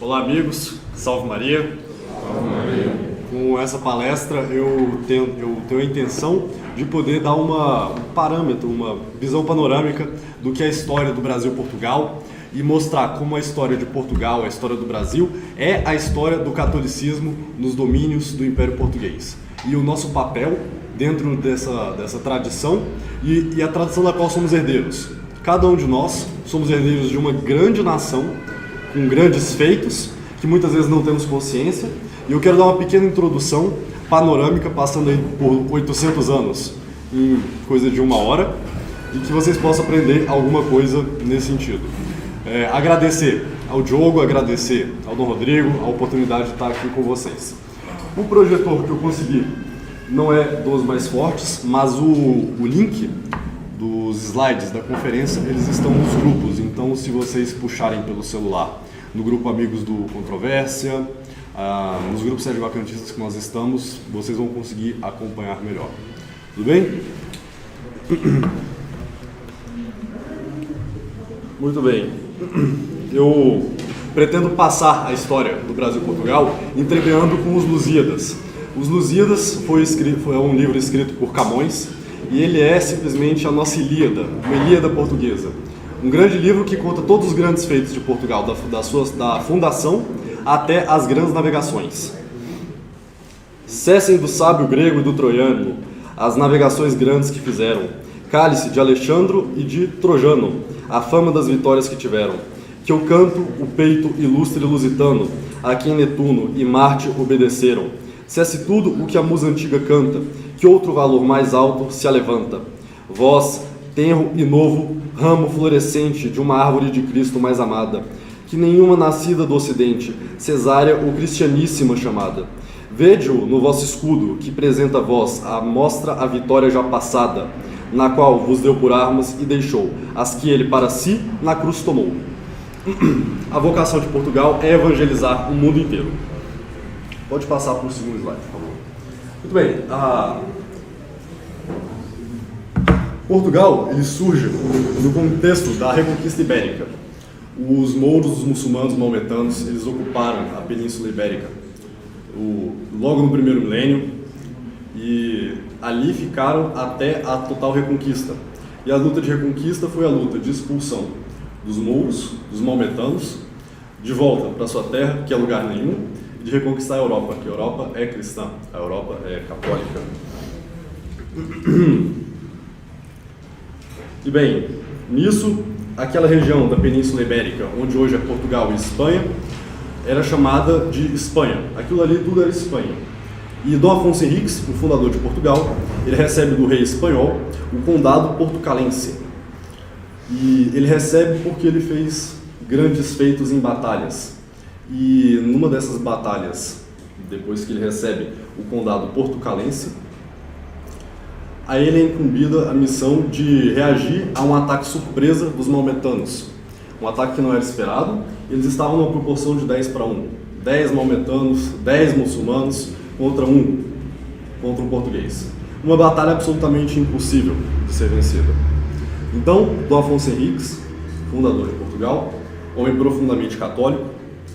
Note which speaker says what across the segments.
Speaker 1: Olá, amigos. Salve Maria.
Speaker 2: Salve Maria.
Speaker 1: Com essa palestra eu tenho a intenção de poder dar um parâmetro, uma visão panorâmica do que é a história do Brasil e Portugal e mostrar como a história de Portugal, a história do Brasil, é a história do catolicismo nos domínios do Império Português. E o nosso papel dentro dessa tradição e a tradição da qual somos herdeiros. Cada um de nós somos herdeiros de uma grande nação, com grandes feitos, que muitas vezes não temos consciência. E eu quero dar uma pequena introdução panorâmica, passando aí por 800 anos, em coisa de 1 hora, e que vocês possam aprender alguma coisa nesse sentido. Agradecer ao Diogo, agradecer ao Dom Rodrigo a oportunidade de estar aqui com vocês. O projetor que eu consegui não é dos mais fortes, mas o link dos slides da conferência, eles estão nos grupos. Então, se vocês puxarem pelo celular, no grupo Amigos do Controvérsia, nos grupos sede-vacantistas que nós estamos, vocês vão conseguir acompanhar melhor. Tudo bem? Muito bem. Eu pretendo passar a história do Brasil e Portugal entremeando com os Lusíadas. Os Lusíadas foi um livro escrito por Camões e ele é simplesmente a nossa Ilíada, uma Ilíada portuguesa. Um grande livro que conta todos os grandes feitos de Portugal, da fundação até as grandes navegações. Cessem do sábio grego e do troiano as navegações grandes que fizeram. Cale-se de Alexandro e de Trojano a fama das vitórias que tiveram. Que eu canto o peito ilustre lusitano, a quem Netuno e Marte obedeceram. Cesse tudo o que a musa antiga canta, que outro valor mais alto se alevanta. Vós, tenro e novo, ramo florescente de uma árvore de Cristo mais amada, que nenhuma nascida do ocidente, cesárea ou cristianíssima chamada. Vede-o no vosso escudo, que presenta a vós, mostra a vitória já passada, na qual vos deu por armas e deixou, as que ele para si na cruz tomou. A vocação de Portugal é evangelizar o mundo inteiro. Pode passar para o segundo slide, por favor. Muito bem. Portugal ele surge no contexto da Reconquista Ibérica. Os mouros, os muçulmanos, os maometanos, eles ocuparam a Península Ibérica logo no primeiro milênio e ali ficaram até a total reconquista. E a luta de reconquista foi a luta de expulsão dos mouros, dos maometanos, de volta para sua terra, que é lugar nenhum, e de reconquistar a Europa, que a Europa é cristã, a Europa é católica. E bem, nisso, aquela região da Península Ibérica, onde hoje é Portugal e Espanha, era chamada de Espanha. Aquilo ali tudo era Espanha. E Dom Afonso Henriques, o fundador de Portugal, ele recebe do rei espanhol o condado portucalense. E ele recebe porque ele fez grandes feitos em batalhas. E numa dessas batalhas, depois que ele recebe o condado portucalense, a ele é incumbida a missão de reagir a um ataque surpresa dos maometanos. Um ataque que não era esperado. Eles estavam numa proporção de 10 para 1. 10 maometanos, 10 muçulmanos contra um português. Uma batalha absolutamente impossível de ser vencida. Então, Dom Afonso Henriques, fundador de Portugal, homem profundamente católico,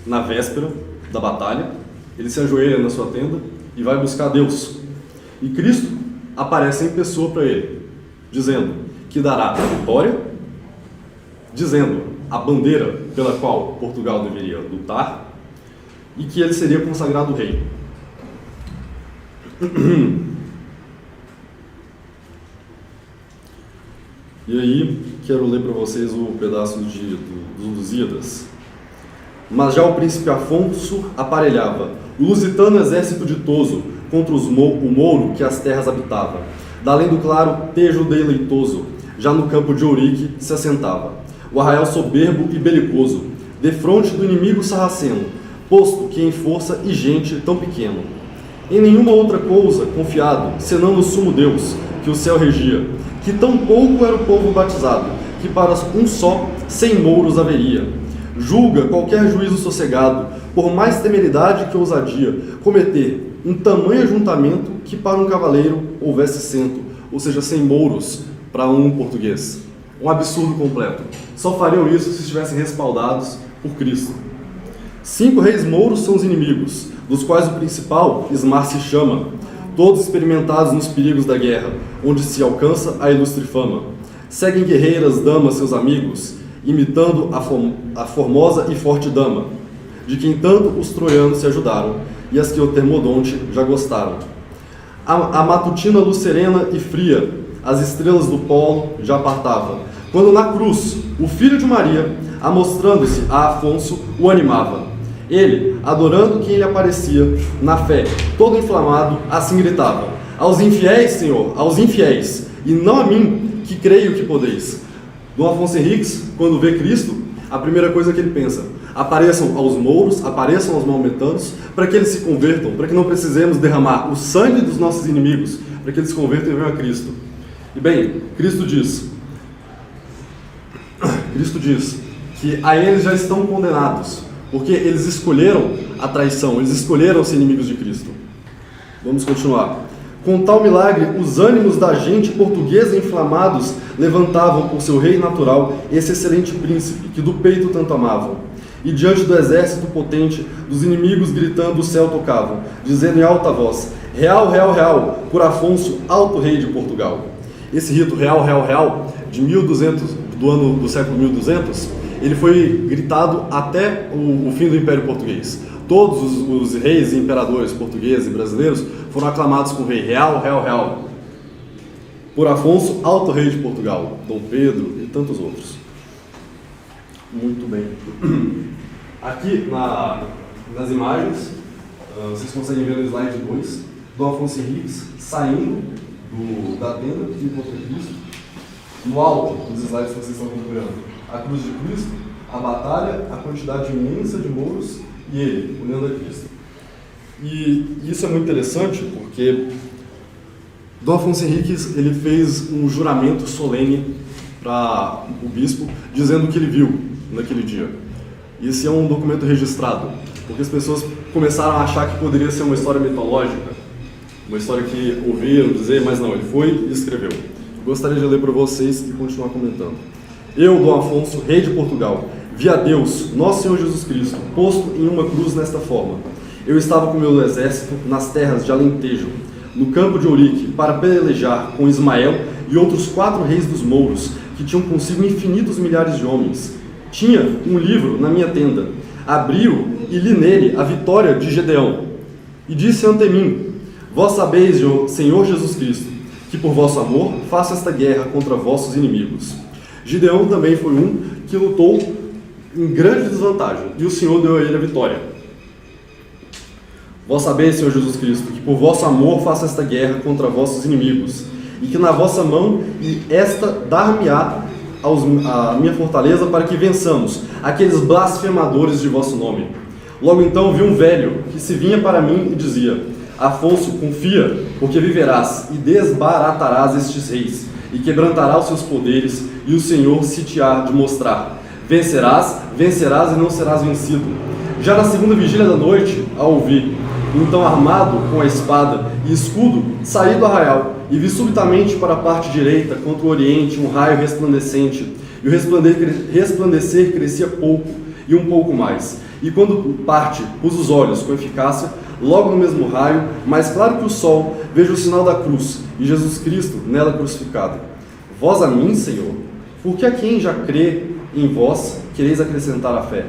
Speaker 1: na véspera da batalha, ele se ajoelha na sua tenda e vai buscar Deus. E Cristo aparece em pessoa para ele, dizendo que dará a vitória, dizendo a bandeira pela qual Portugal deveria lutar e que ele seria consagrado rei. E aí, quero ler para vocês o pedaço dos Lusíadas. Mas já o príncipe Afonso aparelhava o lusitano exército ditoso contra o mouro que as terras habitava. D'além do claro tejo deleitoso, já no campo de Ourique se assentava. O arraial soberbo e belicoso, defronte do inimigo sarraceno, posto que em força e gente tão pequeno. Em nenhuma outra coisa confiado, senão no sumo Deus, que o céu regia, que tão pouco era o povo batizado, que para um só, 100 mouros haveria. Julga qualquer juízo sossegado, por mais temeridade que ousadia, cometer um tamanho ajuntamento que para um cavaleiro houvesse 100, ou seja, 100 mouros para um português. Um absurdo completo. Só fariam isso se estivessem respaldados por Cristo. 5 reis mouros são os inimigos, dos quais o principal, Ismar se chama, todos experimentados nos perigos da guerra, onde se alcança a ilustre fama. Seguem guerreiras damas seus amigos, imitando a formosa e forte dama, de quem tanto os troianos se ajudaram, e as que o Termodonte já gostaram. A matutina luz serena e fria, as estrelas do polo já apartava, quando na cruz, o filho de Maria, amostrando-se a Afonso, o animava. Ele, adorando quem lhe aparecia, na fé, todo inflamado, assim gritava: aos infiéis, Senhor, aos infiéis, e não a mim, que creio que podeis. Dom Afonso Henriques, quando vê Cristo, a primeira coisa que ele pensa: apareçam aos mouros, apareçam aos maometanos, para que eles se convertam, para que não precisemos derramar o sangue dos nossos inimigos, para que eles se convertam e venham a Cristo. E bem, Cristo diz que a eles já estão condenados, porque eles escolheram a traição, eles escolheram ser inimigos de Cristo. Vamos continuar. Com tal milagre, os ânimos da gente portuguesa inflamados levantavam por seu rei natural esse excelente príncipe, que do peito tanto amavam. E diante do exército potente, dos inimigos gritando o céu tocavam, dizendo em alta voz: real, real, real, por Afonso, alto rei de Portugal. Esse rito real, real, real, de 1200, do século 1200, ele foi gritado até o fim do Império Português. Todos os reis e imperadores portugueses e brasileiros foram aclamados com o rei real, real, real. Por Afonso, alto rei de Portugal, Dom Pedro e tantos outros. Muito bem. Aqui nas imagens, vocês conseguem ver no slide 2, Dom Afonso Henriques saindo da tenda que encontra Cristo. No alto dos slides que vocês estão acompanhando, a cruz de Cristo, a batalha, a quantidade imensa de mouros e ele, olhando a Cristo. E isso é muito interessante porque Dom Afonso Henriques ele fez um juramento solene para o bispo, dizendo o que ele viu naquele dia. E esse é um documento registrado, porque as pessoas começaram a achar que poderia ser uma história mitológica, uma história que ouviram dizer, mas não, ele foi e escreveu. Gostaria de ler para vocês e continuar comentando. Eu, Dom Afonso, rei de Portugal, vi a Deus, nosso Senhor Jesus Cristo, posto em uma cruz nesta forma. Eu estava com meu exército nas terras de Alentejo, no campo de Ourique, para pelejar com Ismael e outros 4 reis dos mouros, que tinham consigo infinitos milhares de homens. Tinha um livro na minha tenda. Abri-o e li nele a vitória de Gedeão. E disse ante mim: vós sabeis, Senhor Jesus Cristo, que por vosso amor faço esta guerra contra vossos inimigos. Gideão também foi um que lutou em grande desvantagem, e o Senhor deu a ele a vitória. Vós sabeis, Senhor Jesus Cristo, que por vosso amor faço esta guerra contra vossos inimigos, e que na vossa mão e esta dar-me-á a minha fortaleza para que vençamos aqueles blasfemadores de vosso nome. Logo então vi um velho que se vinha para mim e dizia: Afonso, confia, porque viverás e desbaratarás estes reis, e quebrantarás os seus poderes, e o Senhor se te há de mostrar. Vencerás, vencerás e não serás vencido. Já na segunda vigília da noite, ao ouvir, então armado com a espada e escudo, saí do arraial, e vi subitamente para a parte direita, contra o oriente, um raio resplandecente, e o resplandecer crescia pouco, e um pouco mais. E quando parte, pus os olhos com eficácia, logo no mesmo raio, mais claro que o sol, vejo o sinal da cruz, e Jesus Cristo nela crucificado. Vós a mim, Senhor, porque a quem já crê em vós, quereis acrescentar a fé.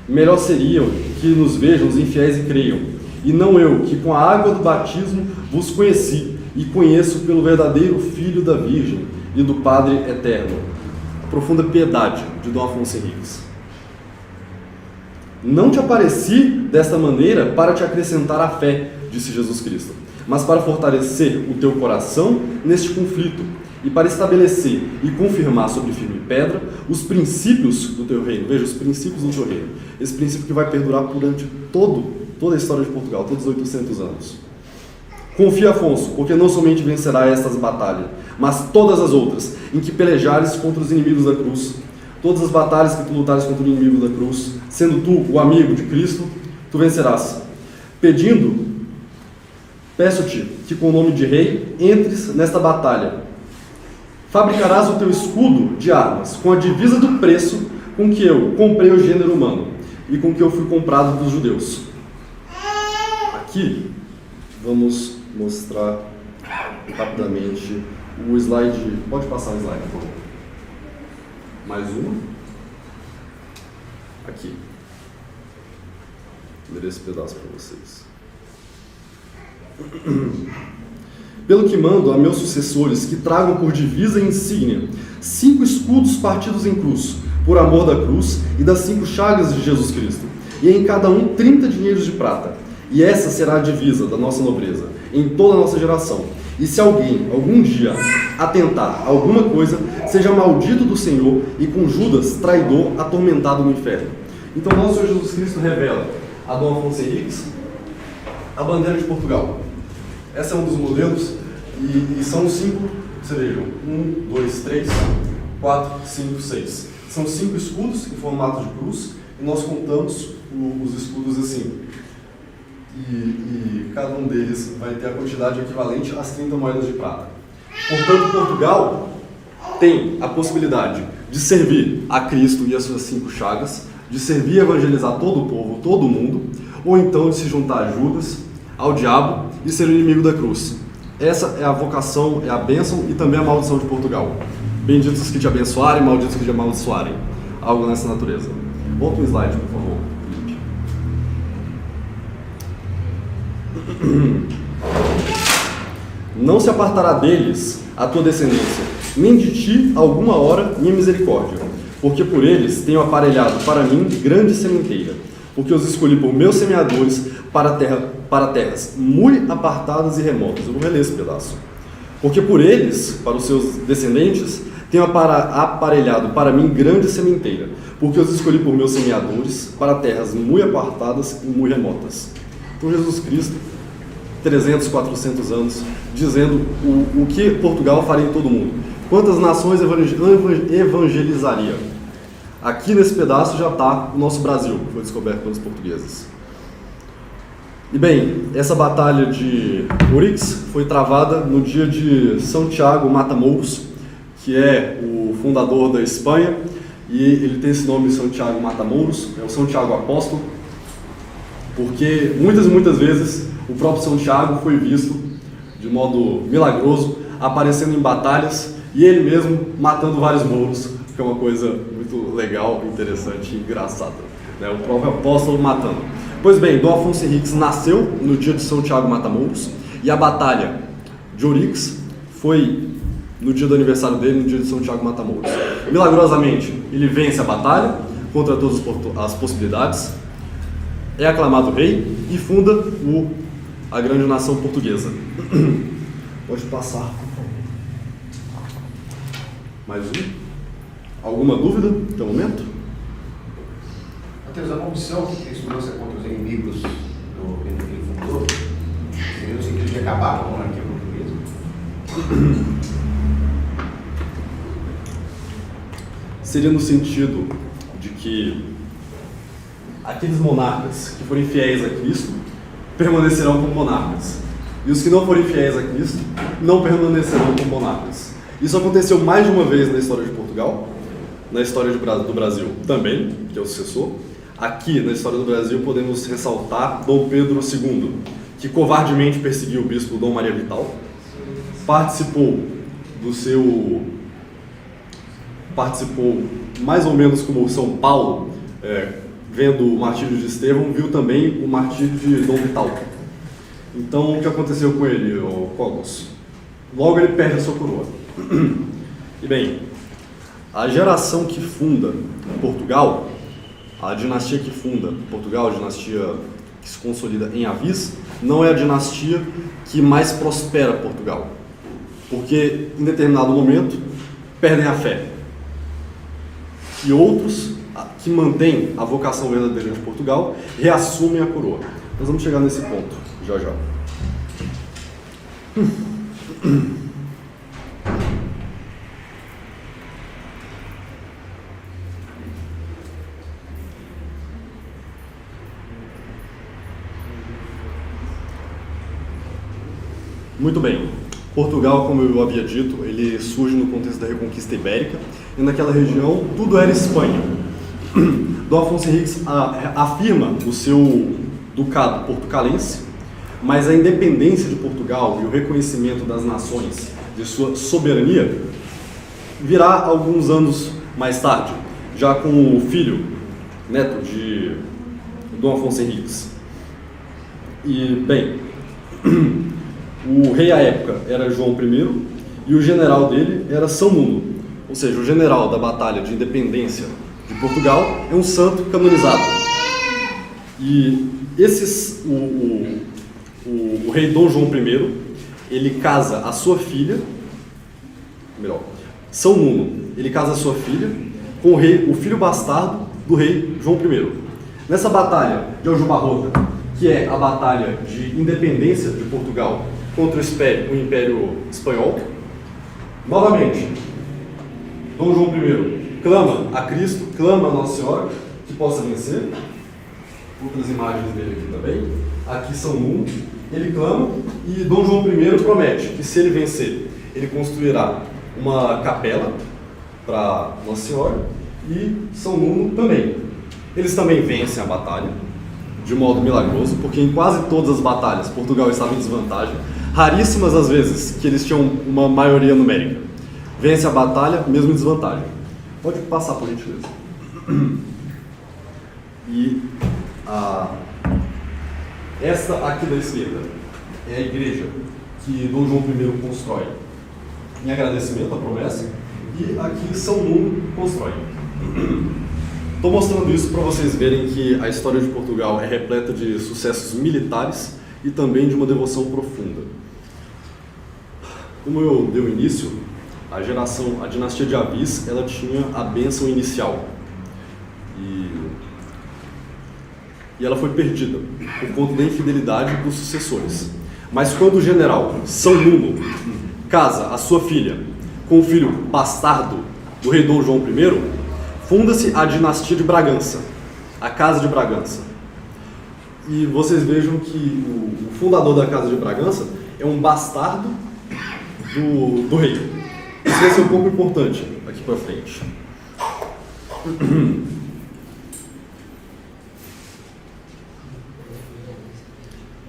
Speaker 1: Melhor seria que nos vejam os infiéis e creiam, e não eu, que com a água do batismo vos conheci, e conheço pelo verdadeiro Filho da Virgem e do Padre Eterno. Profunda piedade de Dom Afonso Henriques. Não te apareci desta maneira para te acrescentar a fé, disse Jesus Cristo, mas para fortalecer o teu coração neste conflito, e para estabelecer e confirmar sobre firme pedra os princípios do teu reino. Veja, os princípios do teu reino. Esse princípio que vai perdurar durante toda a história de Portugal, todos os 800 anos. Confia, Afonso, porque não somente vencerá estas batalhas, mas todas as outras, em que pelejares contra os inimigos da cruz. Todas as batalhas que tu lutares contra o inimigo da cruz, sendo tu o amigo de Cristo, tu vencerás. Peço-te que com o nome de rei entres nesta batalha. Fabricarás o teu escudo de armas com a divisa do preço com que eu comprei o gênero humano, e com que eu fui comprado dos judeus. Aqui, vamos mostrar rapidamente o slide. Pode passar o slide, por favor. Mais uma. Aqui. Vou ler esse pedaço para vocês. Pelo que mando a meus sucessores que tragam por divisa e insígnia 5 escudos partidos em cruz, por amor da cruz e das 5 chagas de Jesus Cristo, e em cada um 30 dinheiros de prata. E essa será a divisa da nossa nobreza, em toda a nossa geração. E se alguém, algum dia, atentar a alguma coisa, seja maldito do Senhor e com Judas, traidor, atormentado no inferno. Então, nosso Senhor Jesus Cristo revela a Dom Afonso Henriques a bandeira de Portugal. Esse é um dos modelos, e são 5, vocês vejam, 1, 2, 3, 4, 5, 6. São 5 escudos em formato de cruz, e nós contamos os escudos assim. E cada um deles vai ter a quantidade equivalente às 30 moedas de prata. Portanto, Portugal tem a possibilidade de servir a Cristo e as suas 5 chagas, de servir e evangelizar todo o povo, todo o mundo, ou então de se juntar a Judas, ao diabo e ser o inimigo da cruz. Essa é a vocação, é a bênção e também a maldição de Portugal. Benditos que te abençoarem, malditos que te amaldiçoarem. Algo nessa natureza. Volta um slide, por favor, Felipe. Não se apartará deles a tua descendência, nem de ti alguma hora minha misericórdia, porque por eles tenho aparelhado para mim grande sementeira, porque os escolhi por meus semeadores para terras muito apartadas e remotas. Eu vou reler esse pedaço. Porque por eles, para os seus descendentes, tenho aparelhado para mim grande sementeira, porque os escolhi por meus semeadores para terras muito apartadas e muito remotas. Então Jesus Cristo, 300, 400 anos, dizendo o que Portugal faria em todo o mundo. Quantas nações evangelizaria? Aqui nesse pedaço já está o nosso Brasil, que foi descoberto pelos portugueses. E bem, essa batalha de Ouriques foi travada no dia de São Tiago Matamoros, que é o fundador da Espanha, e ele tem esse nome, São Tiago Matamoros, é o São Tiago Apóstolo, porque muitas e muitas vezes o próprio São Tiago foi visto de modo milagroso, aparecendo em batalhas, e ele mesmo matando vários mouros, que é uma coisa muito legal, interessante e engraçada, né? O próprio apóstolo matando. Pois bem, Dom Afonso Henriques nasceu no dia de São Tiago Matamoros, e a batalha de Ouriques foi no dia do aniversário dele, no dia de São Tiago Matamoros. Milagrosamente, ele vence a batalha contra todas as possibilidades, é aclamado rei e funda a grande nação portuguesa. Pode passar, por favor. Mais um? Alguma dúvida até o momento?
Speaker 2: Mateus, a maldição que Cristo lança contra os inimigos do reino que ele fundou, seria no sentido de acabar com a monarquia portuguesa?
Speaker 1: Seria no sentido de que aqueles monarcas que forem fiéis a Cristo permanecerão como monarcas, e os que não forem fiéis a Cristo não permanecerão como monarcas. Isso aconteceu mais de uma vez na história de Portugal, na história do Brasil também, que é o sucessor. Aqui, na história do Brasil, podemos ressaltar Dom Pedro II, que covardemente perseguiu o bispo Dom Maria Vital, participou mais ou menos como São Paulo, vendo o martírio de Estevão, viu também o martírio de Dom Vital. Então, o que aconteceu com ele, o Cogos? Logo ele perde a sua coroa. E bem, a geração que funda Portugal, a dinastia que funda Portugal, a dinastia que se consolida em Avis, não é a dinastia que mais prospera Portugal, porque em determinado momento perdem a fé. E outros que mantêm a vocação verdadeira de Portugal reassumem a coroa. Nós vamos chegar nesse ponto já já. Muito bem. Portugal, como eu havia dito, ele surge no contexto da Reconquista Ibérica, e naquela região tudo era Espanha. Dom Afonso Henriques afirma o seu ducado portucalense, mas a independência de Portugal e o reconhecimento das nações de sua soberania virá alguns anos mais tarde, já com o filho, neto de Dom Afonso Henriques. E, bem, o rei à época era João I e o general dele era São Nuno, ou seja, o general da Batalha de Independência de Portugal é um santo canonizado. E o rei Dom João I, ele casa a sua filha, São Nuno, ele casa a sua filha com o filho bastardo do rei João I. Nessa batalha de Aljubarrota, que é a batalha de independência de Portugal contra o Império Espanhol, novamente, Dom João I clama a Cristo, clama a Nossa Senhora que possa vencer. Outras imagens dele aqui também. Aqui São Nuno, ele clama e Dom João I promete que se ele vencer, ele construirá uma capela para Nossa Senhora e São Nuno também. Eles também vencem a batalha de modo milagroso, porque em quase todas as batalhas Portugal estava em desvantagem, raríssimas as vezes que eles tinham uma maioria numérica. Vence a batalha mesmo em desvantagem. Pode passar, por gentileza. E esta aqui da esquerda é a igreja que Dom João I constrói em agradecimento à promessa, e aqui São Nuno constrói. Estou mostrando isso para vocês verem que a história de Portugal é repleta de sucessos militares e também de uma devoção profunda. Como eu dei o início, a dinastia de Avis, ela tinha a bênção inicial e ela foi perdida por conta da infidelidade dos sucessores. Mas quando o general São Nuno casa a sua filha com o filho bastardo do rei Dom João I, funda-se a dinastia de Bragança, a Casa de Bragança. E vocês vejam que o fundador da Casa de Bragança é um bastardo do rei. Isso vai ser um pouco importante aqui para frente.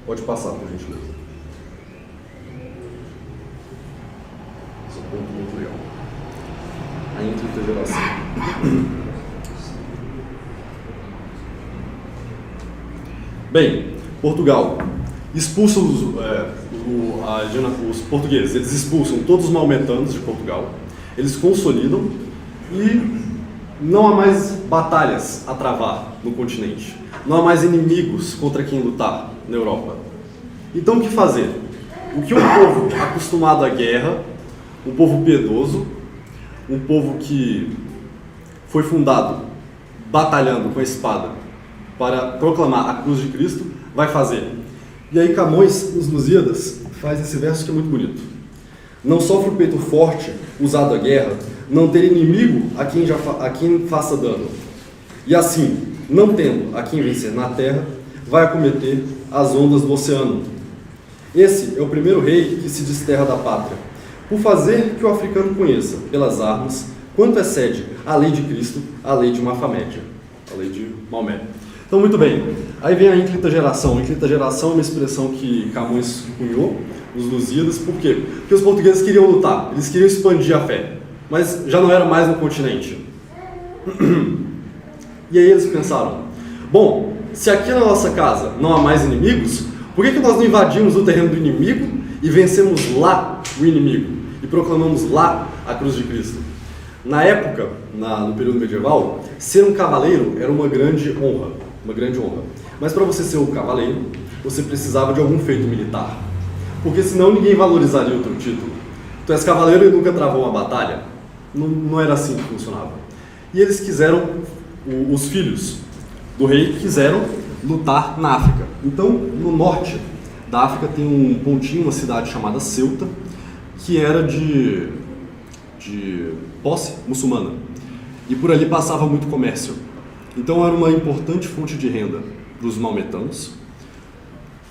Speaker 1: Pode passar, por gentileza. Esse é um ponto muito legal. A intergeração. Bem, Portugal expulsa os portugueses, eles expulsam todos os maometanos de Portugal, eles consolidam e não há mais batalhas a travar no continente, não há mais inimigos contra quem lutar na Europa. Então o que fazer? O que um povo acostumado à guerra, um povo piedoso, um povo que foi fundado batalhando com a espada para proclamar a cruz de Cristo, vai fazer? E aí Camões, nos Lusíadas, faz esse verso que é muito bonito. Não sofre o peito forte, usado à guerra, não ter inimigo a quem faça dano. E assim, não tendo a quem vencer na terra, vai acometer as ondas do oceano. Esse é o primeiro rei que se desterra da pátria, por fazer que o africano conheça, pelas armas, quanto excede a lei de Cristo, a lei de Mafamédia, a lei de Maomé. Então, muito bem. Aí vem a ínclita geração. A ínclita geração é uma expressão que Camões cunhou, os Lusíadas. Por quê? Porque os portugueses queriam lutar, eles queriam expandir a fé, mas já não era mais no continente. E aí eles pensaram, bom, se aqui na nossa casa não há mais inimigos, por que nós não invadimos o terreno do inimigo e vencemos lá o inimigo e proclamamos lá a cruz de Cristo? Na época, no período medieval, ser um cavaleiro era uma grande honra. Mas para você ser um cavaleiro, você precisava de algum feito militar, porque senão ninguém valorizaria o teu título. Tu és cavaleiro e nunca travou uma batalha? Não era assim que funcionava. E eles quiseram, os filhos do rei quiseram lutar na África. Então, no norte da África tem um pontinho, uma cidade chamada Ceuta, que era de posse muçulmana. E por ali passava muito comércio. Então era uma importante fonte de renda para os maometanos,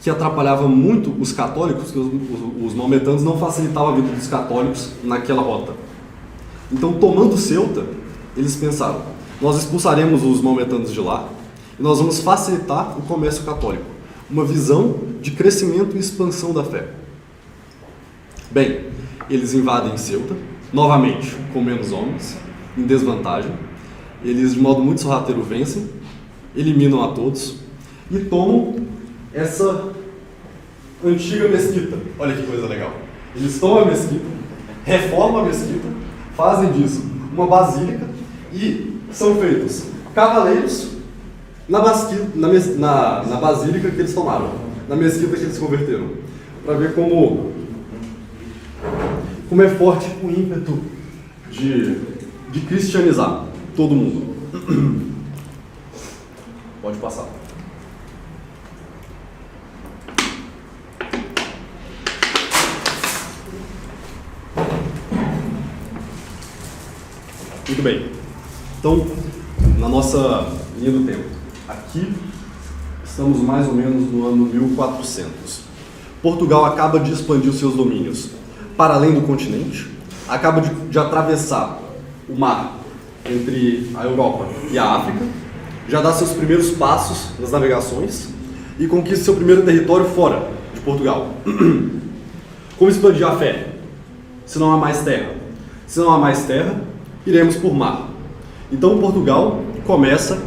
Speaker 1: que atrapalhava muito os católicos, porque os maometanos não facilitavam a vida dos católicos naquela rota. Então, tomando Ceuta, eles pensaram, Nós expulsaremos os maometanos de lá e nós vamos facilitar o comércio católico. Uma visão de crescimento e expansão da fé. Bem, eles invadem Ceuta, novamente com menos homens, em desvantagem. Eles, de modo muito sorrateiro, vencem, eliminam a todos e tomam essa antiga mesquita. Olha que coisa legal. Eles tomam a mesquita, reformam a mesquita, fazem disso uma basílica e são feitos cavaleiros na basílica que eles tomaram, na mesquita que eles converteram. Para ver como é forte o ímpeto de cristianizar todo mundo. Pode passar. Muito bem. Então, na nossa linha do tempo, aqui estamos mais ou menos no ano 1400. Portugal acaba de expandir os seus domínios para além do continente, acaba de atravessar o mar entre a Europa e a África, já dá seus primeiros passos nas navegações e conquista seu primeiro território fora de Portugal. Como expandir a fé? Se não há mais terra. Se não há mais terra, iremos por mar. Então Portugal começa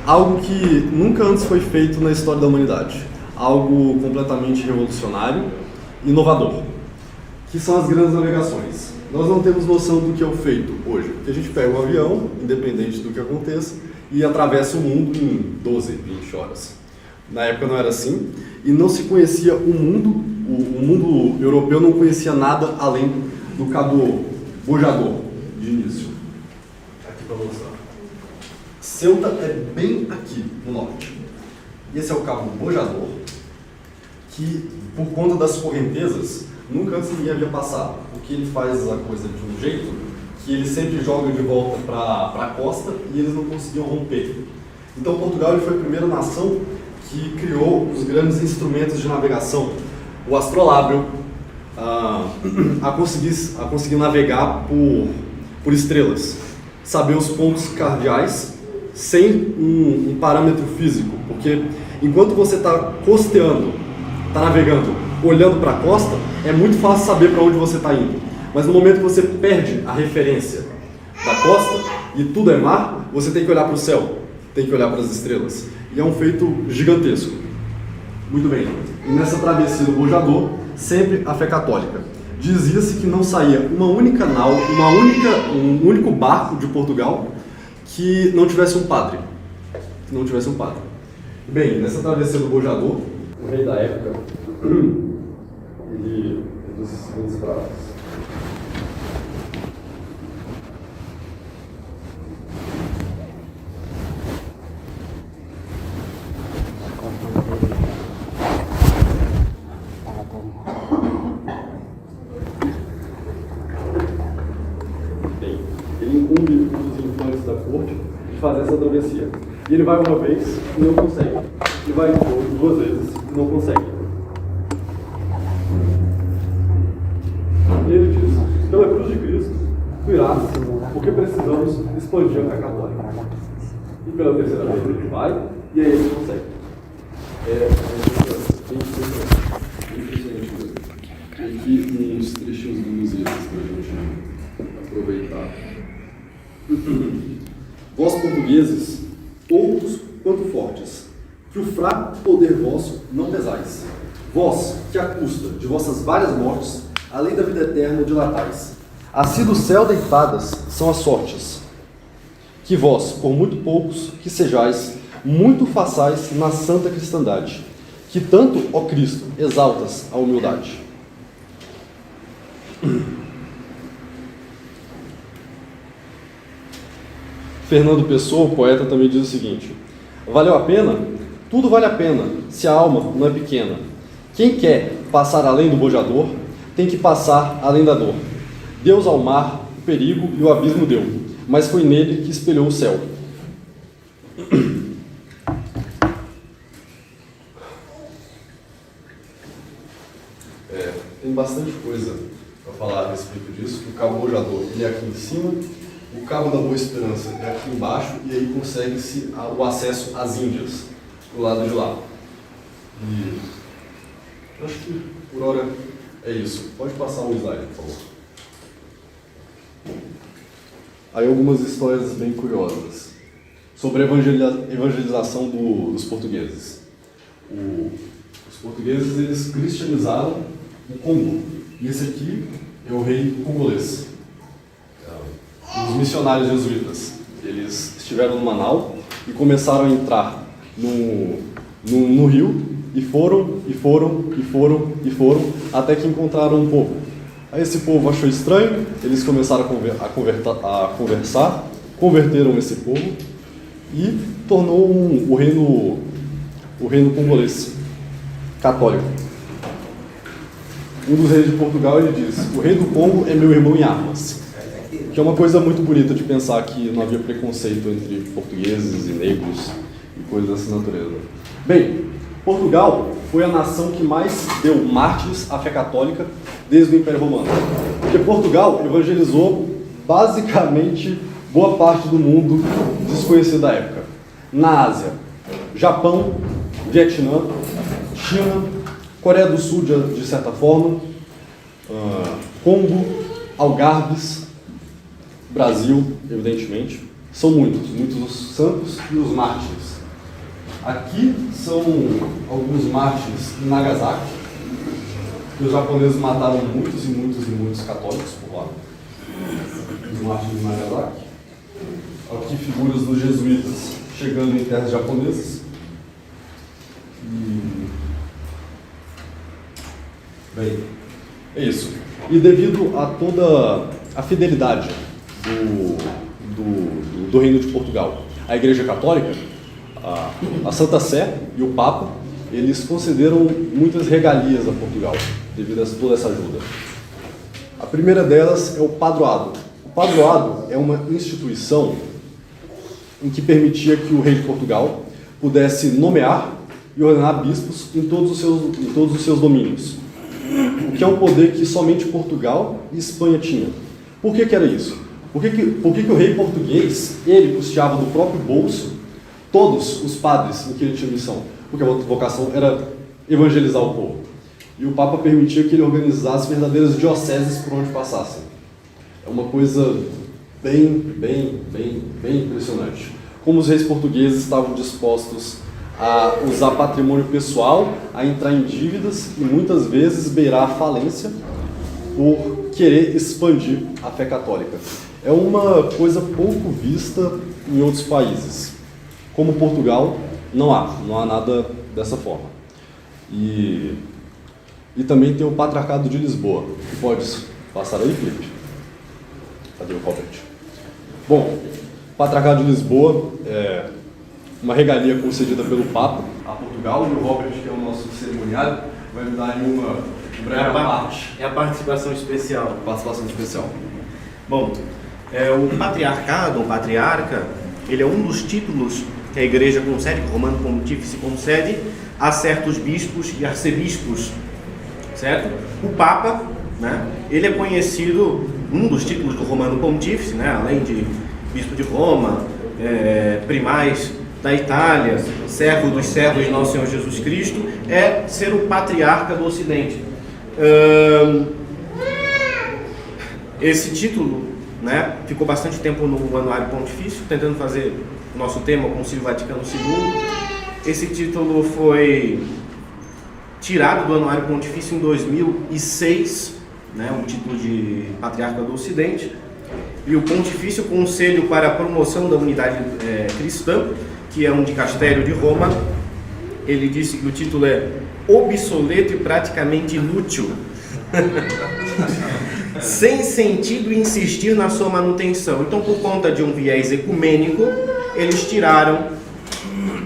Speaker 1: algo que nunca antes foi feito na história da humanidade, algo completamente revolucionário, inovador, que são as grandes navegações. Nós não temos noção do que é o feito hoje, porque a gente pega um avião, independente do que aconteça, e atravessa o mundo em 12, 20 horas. Na época não era assim, e não se conhecia o mundo europeu não conhecia nada além do Cabo Bojador, de início. Aqui para mostrar. Ceuta é bem aqui, no norte. Esse é o Cabo Bojador, que por conta das correntezas, nunca antes ninguém havia passado, porque ele faz a coisa de um jeito que ele sempre joga de volta para a costa e eles não conseguiam romper. Então Portugal ele foi a primeira nação que criou os grandes instrumentos de navegação, o astrolábio, a conseguir navegar por estrelas, saber os pontos cardeais sem um parâmetro físico, porque enquanto você está costeando, está navegando, olhando para a costa, é muito fácil saber para onde você está indo. Mas no momento que você perde a referência da costa e tudo é mar, você tem que olhar para o céu, tem que olhar para as estrelas. E é um feito gigantesco. Muito bem. E nessa travessia do Bojador, sempre a fé católica. Dizia-se que não saía uma única nau, um único barco de Portugal que não tivesse um padre. Bem, nessa travessia do Bojador, o rei da época, ele dos seguintes frases. Bem, ele incumbe um dos infantes da corte de fazer essa travessia. E ele vai uma vez e não consegue. E vai duas vezes e não consegue. E ele diz, pela cruz de Cristo, tu irás, porque precisamos expandir a fé católica. E pela terceira vez ele vai e aí ele consegue. É impressionante mesmo. Aqui uns trechinhos do museu para a gente aproveitar. Vós portugueses, poucos quanto fortes, que o fraco poder vosso não pesais. Vós, que à custa de vossas várias mortes, além da vida eterna dilatais. Assim do céu deitadas são as sortes, que vós, por muito poucos que sejais, muito façais na santa cristandade, que tanto, ó Cristo, exaltas a humildade. Fernando Pessoa, o poeta, também diz o seguinte: valeu a pena? Tudo vale a pena, se a alma não é pequena. Quem quer passar além do bojador, tem que passar além da dor. Deus ao mar, o perigo e o abismo deu, mas foi nele que espelhou o céu. Tem bastante coisa para falar a respeito disso, que o Cabo Bojador ele é aqui em cima O Cabo da Boa Esperança é aqui embaixo e aí consegue-se o acesso às Índias, do lado de lá. E acho que por hora é isso. Pode passar o slide, por favor. Aí algumas histórias bem curiosas sobre a evangelização dos portugueses. Os portugueses, eles cristianizaram o Congo. E esse aqui é o rei congolês. Os missionários jesuítas, eles estiveram no Manaus e começaram a entrar no rio e foram, até que encontraram um povo. Aí esse povo achou estranho, eles começaram a conversar, converteram esse povo e tornou o reino congolês católico. Um dos reis de Portugal, ele diz: o rei do Congo é meu irmão em armas. Que é uma coisa muito bonita de pensar que não havia preconceito entre portugueses e negros e coisas dessa natureza. Bem, Portugal foi a nação que mais deu mártires à fé católica desde o Império Romano. Porque Portugal evangelizou basicamente boa parte do mundo desconhecido da época. Na Ásia, Japão, Vietnã, China, Coreia do Sul de certa forma, Congo, Algarves, Brasil, evidentemente. São muitos os santos e os mártires. Aqui são alguns mártires em Nagasaki, que os japoneses mataram muitos católicos por lá. Os mártires de Nagasaki. Aqui figuras dos jesuítas chegando em terras japonesas. Bem, é isso. E devido a toda a fidelidade do Reino de Portugal, a Igreja Católica, a Santa Sé e o Papa, eles concederam muitas regalias a Portugal, devido a toda essa ajuda. A primeira delas é o padroado. O padroado é uma instituição em que permitia que o rei de Portugal pudesse nomear e ordenar bispos em todos os seus domínios, o que é um poder que somente Portugal e Espanha tinham. Por que era isso? Por que o rei português, ele custeava do próprio bolso todos os padres em que ele tinha missão? Porque a vocação era evangelizar o povo. E o Papa permitia que ele organizasse verdadeiras dioceses por onde passassem. É uma coisa bem impressionante. Como os reis portugueses estavam dispostos a usar patrimônio pessoal, a entrar em dívidas e muitas vezes beirar a falência por querer expandir a fé católica. É uma coisa pouco vista em outros países. Como Portugal, não há nada dessa forma. E também tem o Patriarcado de Lisboa. Pode passar aí, Felipe? Cadê o Robert? Bom, o Patriarcado de Lisboa é uma regalia concedida pelo Papa a Portugal, e o Robert, que é o nosso cerimoniário, vai me dar uma breve parte.
Speaker 3: É a participação especial.
Speaker 1: Participação especial.
Speaker 3: Bom, o patriarcado, ou patriarca, ele é um dos títulos que a Igreja concede, que o Romano Pontífice concede a certos bispos e arcebispos, certo? O Papa, né, ele é conhecido, um dos títulos do Romano Pontífice, né, além de bispo de Roma, primaz da Itália, servo dos servos de Nosso Senhor Jesus Cristo, é ser o patriarca do Ocidente. Esse título, né, ficou bastante tempo no Anuário Pontifício, tentando fazer o nosso tema, o Concílio Vaticano II. Esse título foi tirado do Anuário Pontifício em 2006, né, um título de Patriarca do Ocidente, e o Pontifício Conselho para a Promoção da Unidade Cristã, que é um dicastério de Roma, ele disse que o título é obsoleto e praticamente inútil, sem sentido insistir na sua manutenção. Então, por conta de um viés ecumênico, eles tiraram,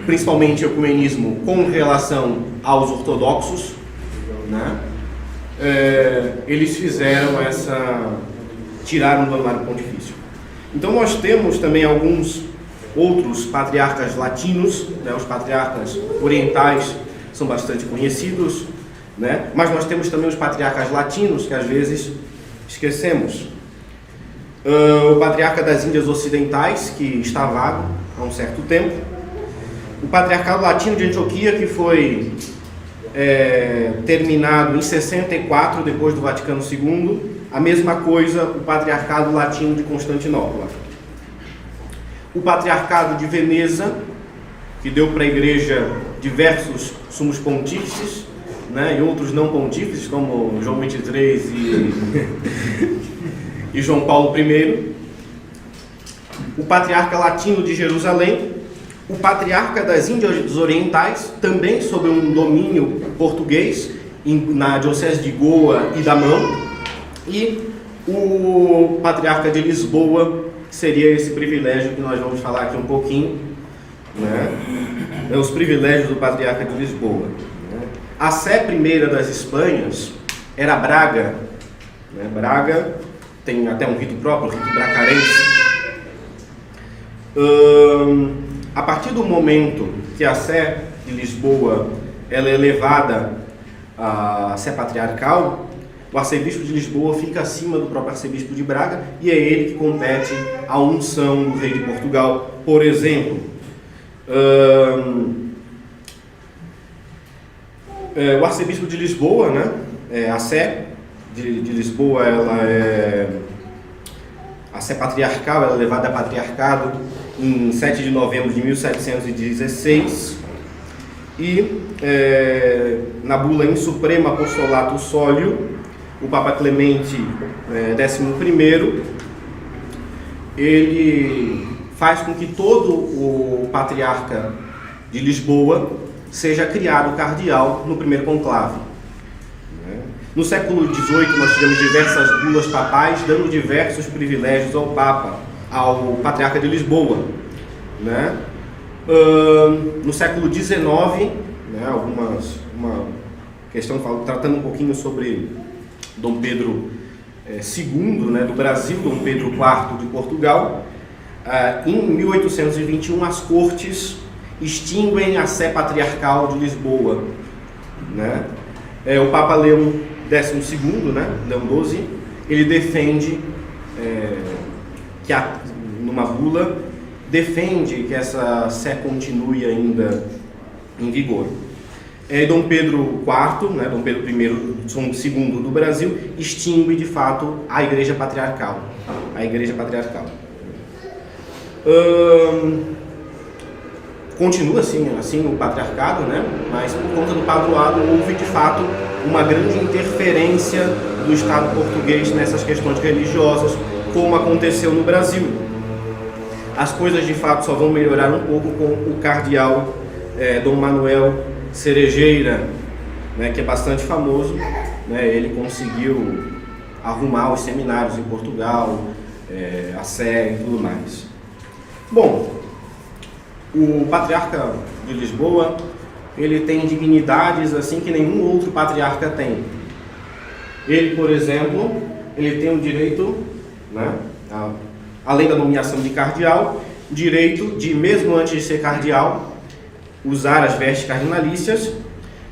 Speaker 3: principalmente o ecumenismo com relação aos ortodoxos, né? Eles fizeram tiraram do Anuário Pontifício. Então nós temos também alguns outros patriarcas latinos, né? Os patriarcas orientais são bastante conhecidos, né? Mas nós temos também os patriarcas latinos, que às vezes esquecemos. O Patriarca das Índias Ocidentais, que está vago há um certo tempo. O Patriarcado Latino de Antioquia, que foi terminado em 64, depois do Vaticano II. A mesma coisa, o Patriarcado Latino de Constantinopla. O Patriarcado de Veneza, que deu para a Igreja diversos sumos pontífices, né, e outros não pontífices, como João XXIII e João Paulo I. O Patriarca Latino de Jerusalém. O Patriarca das Índias Orientais, também sob um domínio português, na Diocese de Goa e Damão. E o Patriarca de Lisboa, que seria esse privilégio que nós vamos falar aqui um pouquinho, né? Os privilégios do Patriarca de Lisboa. Né? A Sé primeira das Espanhas era Braga. Né? Braga tem até um rito próprio, o rito bracarense. A partir do momento que a Sé de Lisboa ela é elevada a Sé patriarcal, o arcebispo de Lisboa fica acima do próprio arcebispo de Braga e é ele que compete a unção do rei de Portugal. Por exemplo, o arcebispo de Lisboa, né, a Sé de Lisboa, a Sé patriarcal, ela é levada a patriarcado em 7 de novembro de 1716 e na bula in supremo apostolato solio, o Papa Clemente XI, ele faz com que todo o patriarca de Lisboa seja criado cardeal no primeiro conclave. No século XVIII nós tivemos diversas bulas papais dando diversos privilégios ao Papa, ao Patriarca de Lisboa. Né? No século XIX, né, uma questão tratando um pouquinho sobre Dom Pedro II, né, do Brasil, Dom Pedro IV de Portugal. Em 1821 as cortes extinguem a Sé patriarcal de Lisboa. Né? O Papa Leão XII, né, Leão XII, ele defende numa bula, defende que essa Sé continue ainda em vigor. Dom Pedro IV, né, Dom Pedro II do Brasil, extingue de fato a Igreja Patriarcal. Continua assim o patriarcado, né, mas por conta do padroado houve de fato uma grande interferência do Estado português nessas questões religiosas, como aconteceu no Brasil. As coisas de fato só vão melhorar um pouco com o cardeal Dom Manuel Cerejeira, né, que é bastante famoso. Né, ele conseguiu arrumar os seminários em Portugal, a Sé e tudo mais. Bom, o Patriarca de Lisboa, ele tem dignidades assim que nenhum outro patriarca tem. Ele, por exemplo, ele tem o direito, né, além da nomeação de cardeal, direito de, mesmo antes de ser cardeal, usar as vestes cardinalícias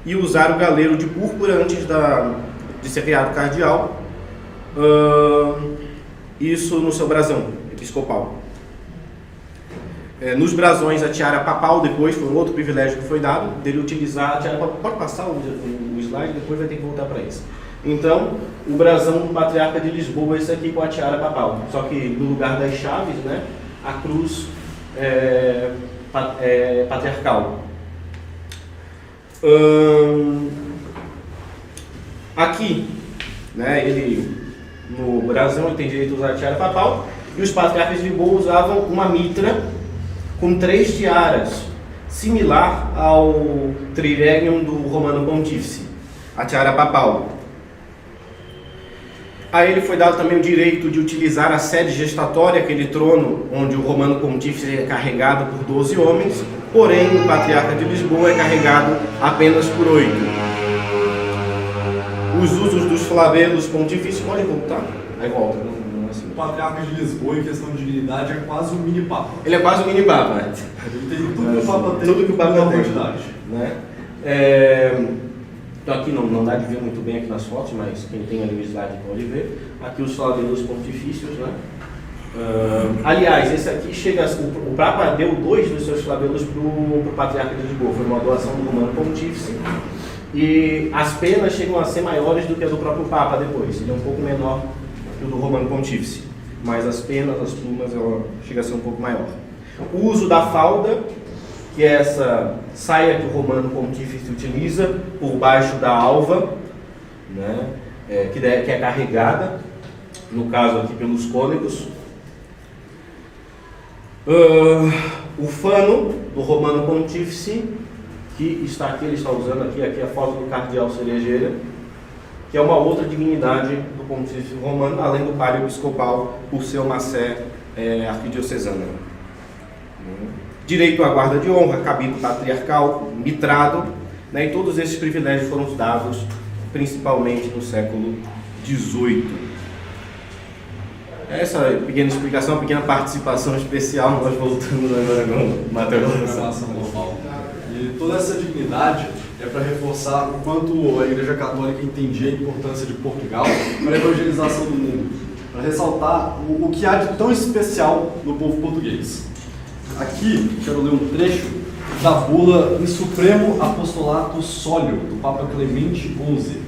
Speaker 3: e usar o galeiro de púrpura antes de ser criado cardeal, isso no seu brasão episcopal. Nos brasões, a tiara papal, depois, foi um outro privilégio que foi dado, dele utilizar a tiara papal. Pode passar o slide, depois vai ter que voltar para isso. Então, o brasão do Patriarca de Lisboa, esse aqui com a tiara papal. Só que no lugar das chaves, né, a cruz patriarcal. Aqui, né, no brasão ele tem direito a usar a tiara papal, e os patriarcas de Lisboa usavam uma mitra com 3 tiaras, similar ao triregnum do Romano Pontífice, a tiara papal. A ele foi dado também o direito de utilizar a sede gestatória, aquele trono onde o Romano Pontífice é carregado por 12 homens, porém o Patriarca de Lisboa é carregado apenas por 8. Os usos dos flabelos pontifícios, pode voltar? Aí volta, não é assim.
Speaker 1: O Patriarca de Lisboa, em questão de dignidade, é quase um mini-papa.
Speaker 3: Ele é quase um mini-papa.
Speaker 1: Ele tem tudo que o Papa tem.
Speaker 3: Tudo que o Papa tem.
Speaker 1: Quantidade.
Speaker 3: Né? Então aqui não dá de ver muito bem aqui nas fotos, mas quem tem ali o slide pode ver. Aqui os flabelos pontifícios, né? Aliás, esse aqui chega, o Papa deu 2 dos seus flabelos para o Patriarca de Lisboa, foi uma doação do Romano Pontífice, e as penas chegam a ser maiores do que a do próprio Papa depois, ele é um pouco menor que o do Romano Pontífice, mas as penas, as plumas, ela chega a ser um pouco maior. O uso da falda, que é essa saia que o Romano Pontífice utiliza por baixo da alva, né, que é carregada, no caso aqui pelos cônegos. O fano do Romano Pontífice, que está aqui, ele está usando aqui a foto do cardeal Cerejeira, que é uma outra dignidade do Pontífice Romano, além do palio episcopal, por ser uma sé arquidiocesana. Direito à guarda de honra, cabide patriarcal, mitrado, né, e todos esses privilégios foram dados principalmente no século XVIII. Essa pequena explicação, pequena participação especial, nós voltamos agora com o material da
Speaker 1: programação global. E toda essa dignidade é para reforçar o quanto a Igreja Católica entendia a importância de Portugal para a evangelização do mundo, para ressaltar o que há de tão especial no povo português. Aqui, quero ler um trecho da bula em Supremo Apostolato Sólio, do Papa Clemente XI.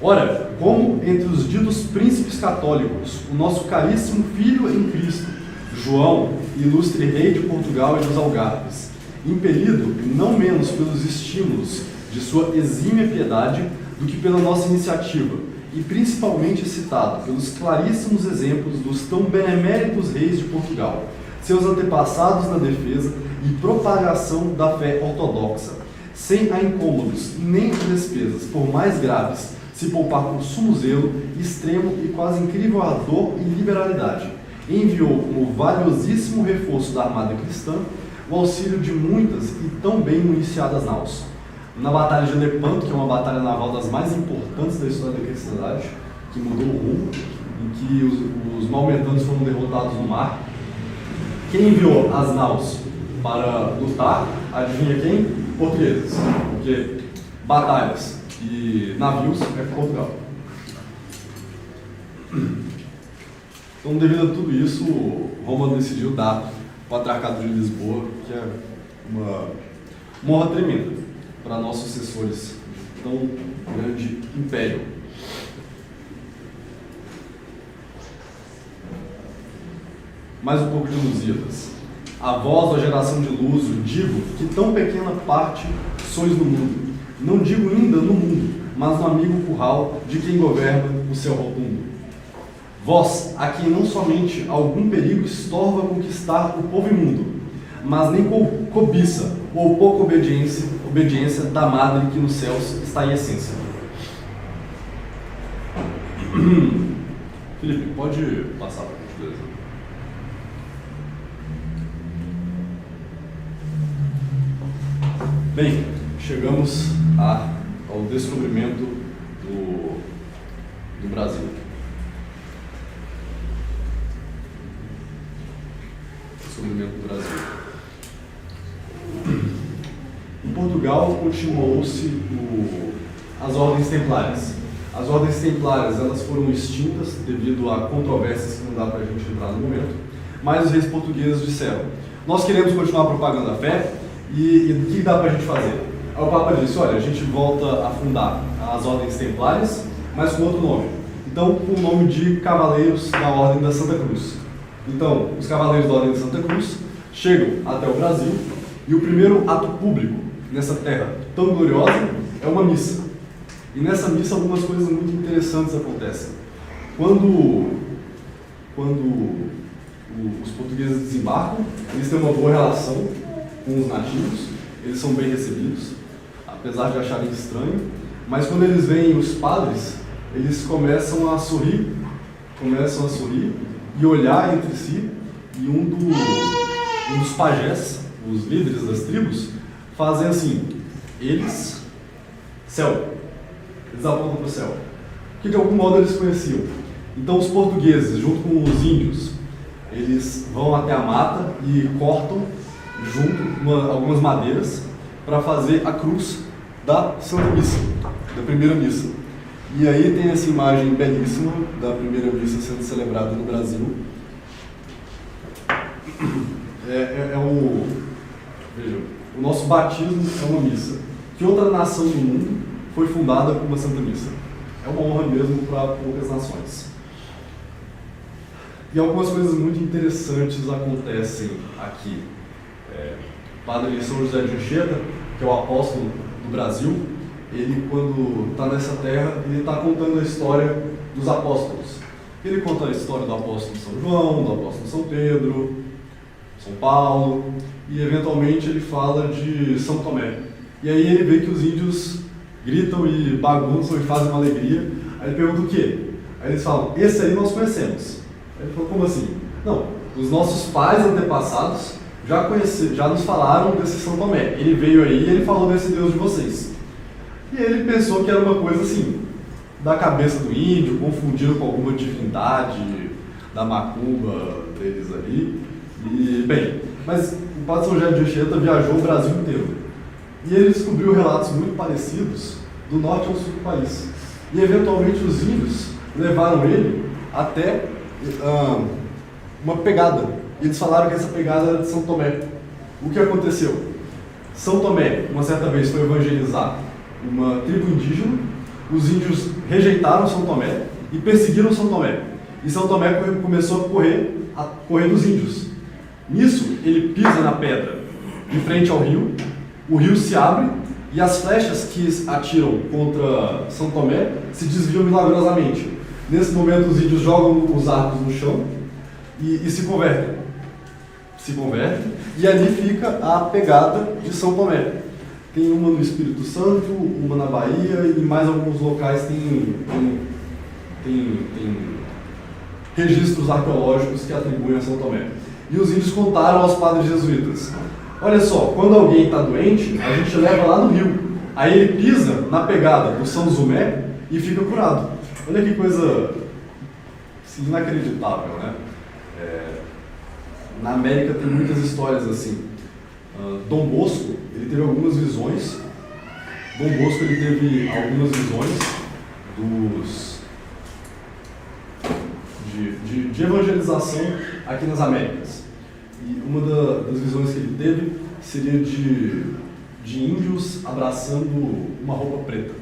Speaker 1: Ora, como entre os ditos príncipes católicos, o nosso caríssimo filho em Cristo, João, ilustre rei de Portugal e dos Algarves, impelido não menos pelos estímulos de sua exímia piedade do que pela nossa iniciativa, e principalmente citado pelos claríssimos exemplos dos tão beneméritos reis de Portugal, seus antepassados na defesa e propagação da fé ortodoxa, sem a incômodos nem despesas, por mais graves, se poupar com sumo zelo, extremo e quase incrível ardor e liberalidade. Enviou como valiosíssimo reforço da armada cristã o auxílio de muitas e tão bem municiadas naus. Na Batalha de Lepanto, que é uma batalha naval das mais importantes da história da cristandade, que mudou o rumo, em que os maometanos foram derrotados no mar, quem enviou as naus para lutar, adivinha quem? Portugueses. Porque batalhas e navios é Portugal. Então, devido a tudo isso, Roma decidiu dar o Patriarcado de Lisboa, que é uma honra tremenda para nossos sucessores de tão grande império. Mais um pouco de Lusíadas. A vós, da geração de Luso, digo que tão pequena parte sois no mundo. Não digo ainda no mundo, mas no amigo curral de quem governa o céu rotundo. Vós, a quem não somente algum perigo estorva conquistar o povo imundo, mas nem cobiça ou pouca obediência da madre que nos céus está em essência. Felipe, pode passar para a gente, beleza? Bem, chegamos ao descobrimento do Brasil. Descobrimento do Brasil. Em Portugal continuou-se as ordens templárias. As ordens templárias elas foram extintas devido a controvérsias que não dá para a gente entrar no momento, mas os reis portugueses disseram: nós queremos continuar propagando a fé. E o que dá para a gente fazer? Aí o Papa disse: olha, a gente volta a fundar as ordens templárias, mas com outro nome. Então, com o nome de Cavaleiros da Ordem da Santa Cruz. Então, os Cavaleiros da Ordem da Santa Cruz chegam até o Brasil e o primeiro ato público nessa terra tão gloriosa é uma missa. E nessa missa algumas coisas muito interessantes acontecem. Quando os portugueses desembarcam, eles têm uma boa relação com os nativos, eles são bem recebidos, apesar de acharem estranho, mas quando eles veem os padres, eles começam a sorrir e olhar entre si, e um dos pajés, os líderes das tribos, fazem assim: eles, céu, eles apontam para o céu, que de algum modo eles conheciam. Então os portugueses, junto com os índios, eles vão até a mata e cortam junto algumas madeiras para fazer a cruz da Santa Missa, da primeira missa. E aí tem essa imagem belíssima da primeira missa sendo celebrada no Brasil, Veja, o nosso batismo é uma missa. Que outra nação do mundo foi fundada com uma Santa Missa? É uma honra mesmo para poucas nações. E algumas coisas muito interessantes acontecem aqui. O padre São José de Anchieta, que é o apóstolo do Brasil, ele, quando está nessa terra, ele está contando a história dos apóstolos. Ele conta a história do apóstolo São João, do apóstolo São Pedro, São Paulo, e eventualmente ele fala de São Tomé. E aí ele vê que os índios gritam e bagunçam e fazem uma alegria. Aí ele pergunta o quê? Aí eles falam, esse aí nós conhecemos. Aí ele falou, como assim? Não, os nossos pais antepassados já nos falaram desse São Tomé. Ele veio aí e ele falou desse Deus de vocês. E ele pensou que era uma coisa assim, da cabeça do índio, confundido com alguma divindade da macumba deles ali. E, bem, mas o padre São José de Anchieta viajou o Brasil inteiro. E ele descobriu relatos muito parecidos do norte ao sul do país. E, eventualmente, os índios levaram ele até uma pegada. E eles falaram que essa pegada era de São Tomé. O que aconteceu? São Tomé, uma certa vez, foi evangelizar uma tribo indígena. Os índios rejeitaram São Tomé e perseguiram São Tomé. E São Tomé começou a correr dos índios. Nisso, ele pisa na pedra de frente ao rio, o rio se abre e as flechas que atiram contra São Tomé se desviam milagrosamente. Nesse momento, os índios jogam os arcos no chão e se convertem. E ali fica a pegada de São Tomé. Tem uma no Espírito Santo, uma na Bahia e mais alguns locais tem registros arqueológicos que atribuem a São Tomé. E os índios contaram aos padres jesuítas, olha só, quando alguém está doente, a gente leva lá no rio. Aí ele pisa na pegada do São Zumé e fica curado. Olha que coisa assim, inacreditável, né? Na América tem muitas histórias assim. Dom Bosco, ele teve algumas visões. Dom Bosco, ele teve algumas visões de evangelização aqui nas Américas. E uma das visões que ele teve seria de índios abraçando uma roupa preta.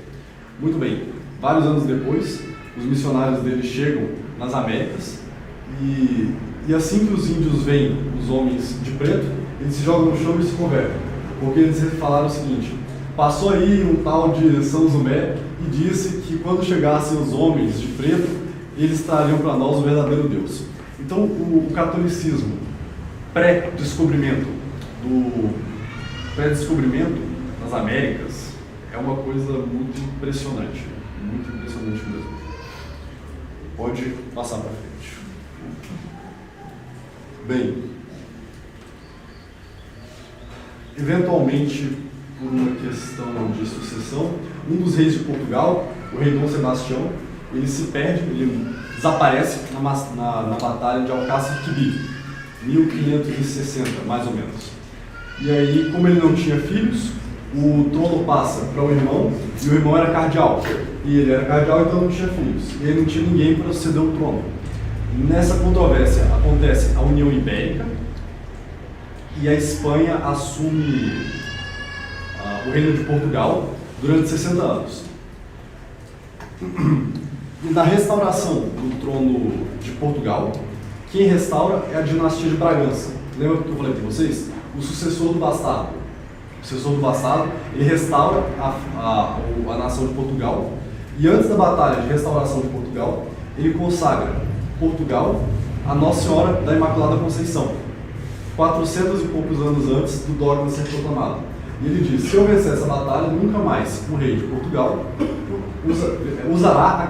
Speaker 1: Muito bem, vários anos depois, os missionários dele chegam nas Américas e assim que os índios veem os homens de preto, eles se jogam no chão e se convertem. Porque eles falaram o seguinte, passou aí um tal de São Zumé e disse que quando chegassem os homens de preto, eles trariam para nós o verdadeiro Deus. Então, o catolicismo pré-descobrimento nas Américas é uma coisa muito impressionante mesmo. Pode passar para frente. Bem, eventualmente, por uma questão de sucessão, um dos reis de Portugal, o rei Dom Sebastião, ele se perde, ele desaparece na batalha de Alcácer Quibir, 1560, mais ou menos. E aí, como ele não tinha filhos, o trono passa para o irmão, e o irmão era cardeal. E ele era cardeal, então não tinha filhos. E ele não tinha ninguém para suceder o trono. E nessa controvérsia acontece a União Ibérica, e a Espanha assume o reino de Portugal durante 60 anos. E na restauração do trono de Portugal, quem restaura é a dinastia de Bragança. Lembra que eu falei para vocês? O sucessor do bastardo. O sucessor do bastardo, ele restaura a nação de Portugal. E antes da batalha de restauração de Portugal, ele consagra Portugal a Nossa Senhora da Imaculada Conceição, 400 e poucos anos antes do dogma ser proclamado. E ele diz, se eu vencer essa batalha, nunca mais o rei de Portugal usará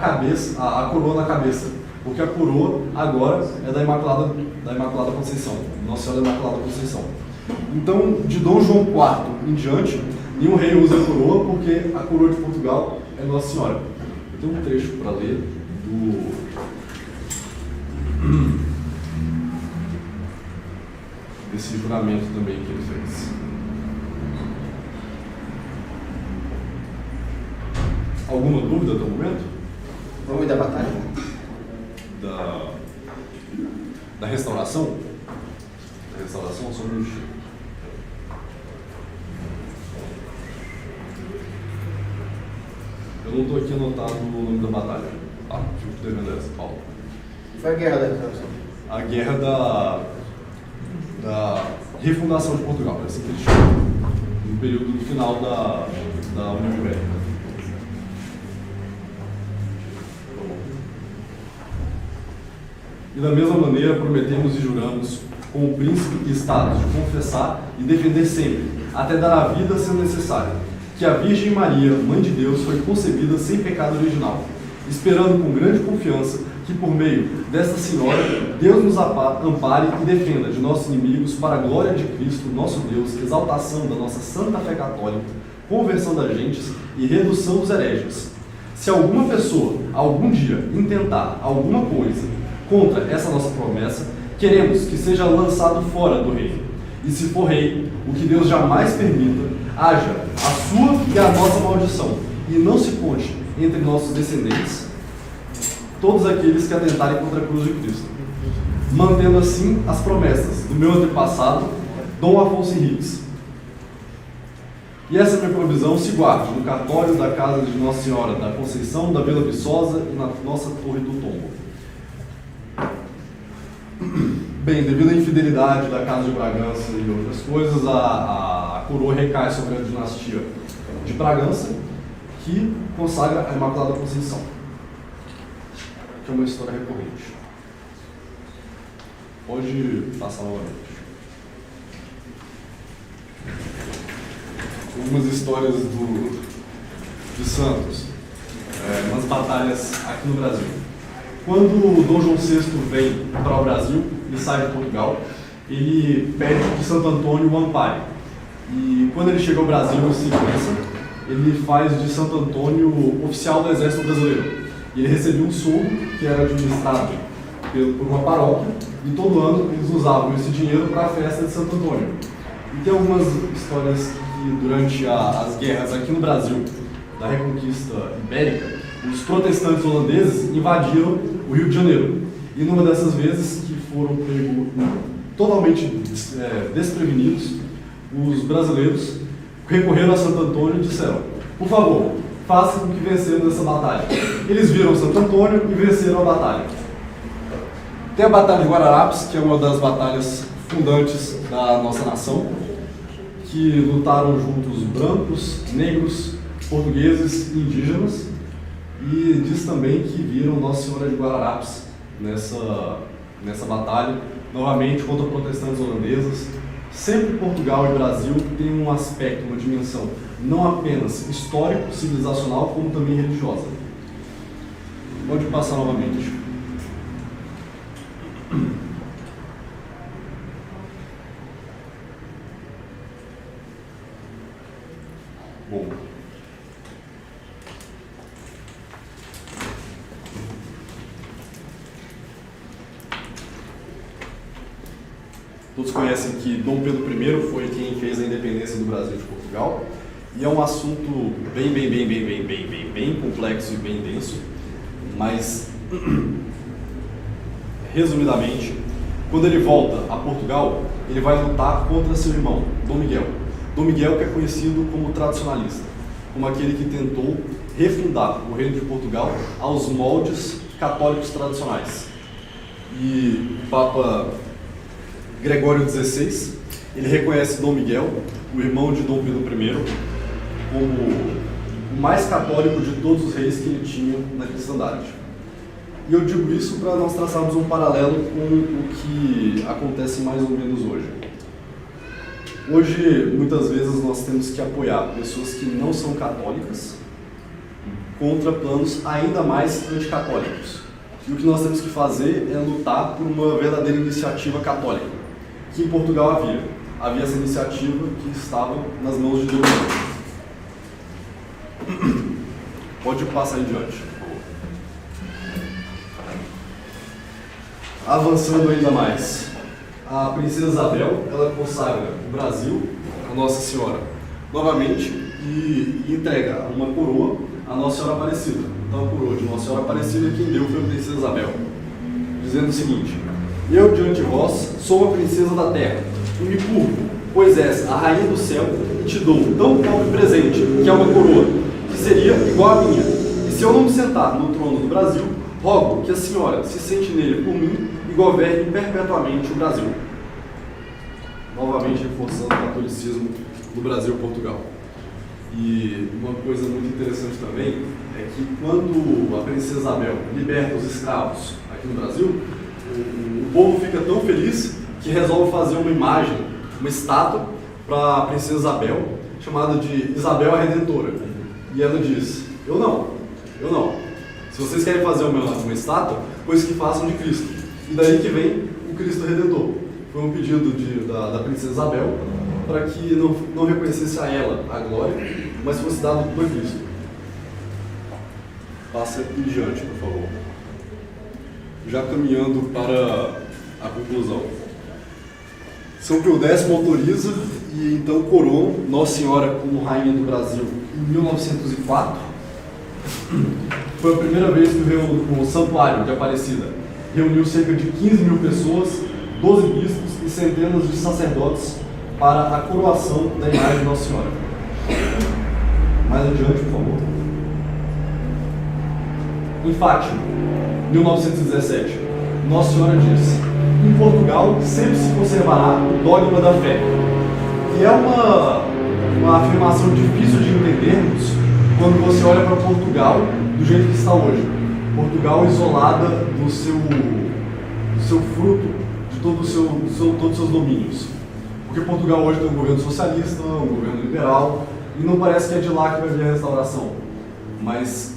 Speaker 1: a coroa na cabeça, porque a coroa agora é da Imaculada Conceição, Nossa Senhora da Imaculada Conceição. Então, de Dom João IV em diante, nenhum rei usa a coroa, porque a coroa de Portugal é Nossa Senhora. Eu tenho um trecho para ler desse juramento também que ele fez. Alguma dúvida até o momento?
Speaker 2: Nome da batalha?
Speaker 1: Da restauração? restauração, só um minutinho. Eu não estou aqui anotado o nome da batalha. Ah, fico devendo essa, Paulo.
Speaker 2: Foi a guerra da restauração.
Speaker 1: A guerra da refundação de Portugal, é assim que eles chamam, no período no final da União Ibérica. E da mesma maneira prometemos e juramos com o príncipe e Estado de confessar e defender sempre, até dar a vida sendo necessário, que a Virgem Maria, Mãe de Deus, foi concebida sem pecado original, esperando com grande confiança que por meio desta Senhora, Deus nos ampare e defenda de nossos inimigos para a glória de Cristo, nosso Deus, exaltação da nossa santa fé católica, conversão das gentes e redução dos hereges. Se alguma pessoa, algum dia, intentar alguma coisa contra essa nossa promessa, queremos que seja lançado fora do reino. E se for rei, o que Deus jamais permita, haja a sua e a nossa maldição, e não se conte entre nossos descendentes todos aqueles que atentarem contra a cruz de Cristo, mantendo assim as promessas do meu antepassado, Dom Afonso Henriques. E essa minha provisão se guarde no cartório da casa de Nossa Senhora da Conceição, da Vila Viçosa e na nossa Torre do Tombo. Bem, devido à infidelidade da Casa de Bragança e outras coisas, a coroa recai sobre a dinastia de Bragança, que consagra a Imaculada Conceição, que é uma história recorrente. Pode passar novamente. Algumas histórias de santos, umas batalhas aqui no Brasil. Quando Dom João VI vem para o Brasil, ele sai de Portugal, ele pede que Santo Antônio o ampare. E quando ele chega ao Brasil em segurança, ele faz de Santo Antônio oficial do Exército Brasileiro. E ele recebia um soldo que era administrado por uma paróquia, e todo ano eles usavam esse dinheiro para a festa de Santo Antônio. E tem algumas histórias que durante as guerras aqui no Brasil, da Reconquista Ibérica, os protestantes holandeses invadiram o Rio de Janeiro. E numa dessas vezes que foram totalmente desprevenidos, os brasileiros recorreram a Santo Antônio e disseram: por favor, façam com que vencemos essa batalha. Eles viram Santo Antônio e venceram a batalha. Tem a Batalha de Guararapes, que é uma das batalhas fundantes da nossa nação, que lutaram juntos brancos, negros, portugueses e indígenas, e diz também que viram Nossa Senhora de Guararapes nessa batalha, novamente contra protestantes holandeses. Sempre Portugal e Brasil têm um aspecto, uma dimensão, não apenas histórico, civilizacional, como também religiosa. Pode passar novamente. Bom. Todos conhecem que Dom Pedro I foi quem fez a independência do Brasil de Portugal, e é um assunto bem complexo e bem denso, mas resumidamente, quando ele volta a Portugal, ele vai lutar contra seu irmão, Dom Miguel. Dom Miguel, que é conhecido como tradicionalista, como aquele que tentou refundar o reino de Portugal aos moldes católicos tradicionais. E o Papa Gregório XVI, ele reconhece Dom Miguel, o irmão de Dom Pedro I, como o mais católico de todos os reis que ele tinha na cristandade. E eu digo isso para nós traçarmos um paralelo com o que acontece mais ou menos hoje. Hoje, muitas vezes, nós temos que apoiar pessoas que não são católicas contra planos ainda mais anticatólicos. E o que nós temos que fazer é lutar por uma verdadeira iniciativa católica, que em Portugal havia. Havia essa iniciativa que estava nas mãos de Dom Miguel. Pode passar em diante, por favor. Avançando ainda mais, a princesa Isabel, ela consagra o Brasil a Nossa Senhora novamente e entrega uma coroa à Nossa Senhora Aparecida. Então a coroa de Nossa Senhora Aparecida quem deu foi a princesa Isabel, dizendo o seguinte: Eu, diante de vós, sou uma princesa da terra, e me curvo, pois és a rainha do céu, e te dou tão nobre presente, que é uma coroa, que seria igual à minha. E se eu não me sentar no trono do Brasil, rogo que a senhora se sente nele por mim e governe perpetuamente o Brasil. Novamente reforçando o catolicismo do Brasil e Portugal. E uma coisa muito interessante também é que quando a princesa Isabel liberta os escravos aqui no Brasil, o povo fica tão feliz que resolve fazer uma imagem, uma estátua para a princesa Isabel, chamada de Isabel a Redentora. E ela diz, eu não. Se vocês querem fazer uma estátua, pois que façam de Cristo. E daí que vem o Cristo Redentor. Foi um pedido da princesa Isabel para que não reconhecesse a ela a glória, mas fosse dado por Cristo. Passa em diante, por favor. Já caminhando para a conclusão. São Pio X autoriza e então coroa Nossa Senhora como Rainha do Brasil em 1904. Foi a primeira vez que o Santuário de Aparecida reuniu cerca de 15 mil pessoas, 12 bispos e centenas de sacerdotes para a coroação da imagem de Nossa Senhora. Mais adiante, por favor. Em Fátima, 1917, Nossa Senhora disse: em Portugal sempre se conservará o dogma da fé. E é uma afirmação difícil de entendermos quando você olha para Portugal do jeito que está hoje. Portugal isolada do seu fruto, de todos os seus domínios. Porque Portugal hoje tem um governo socialista, um governo liberal, e não parece que é de lá que vai vir a restauração. Mas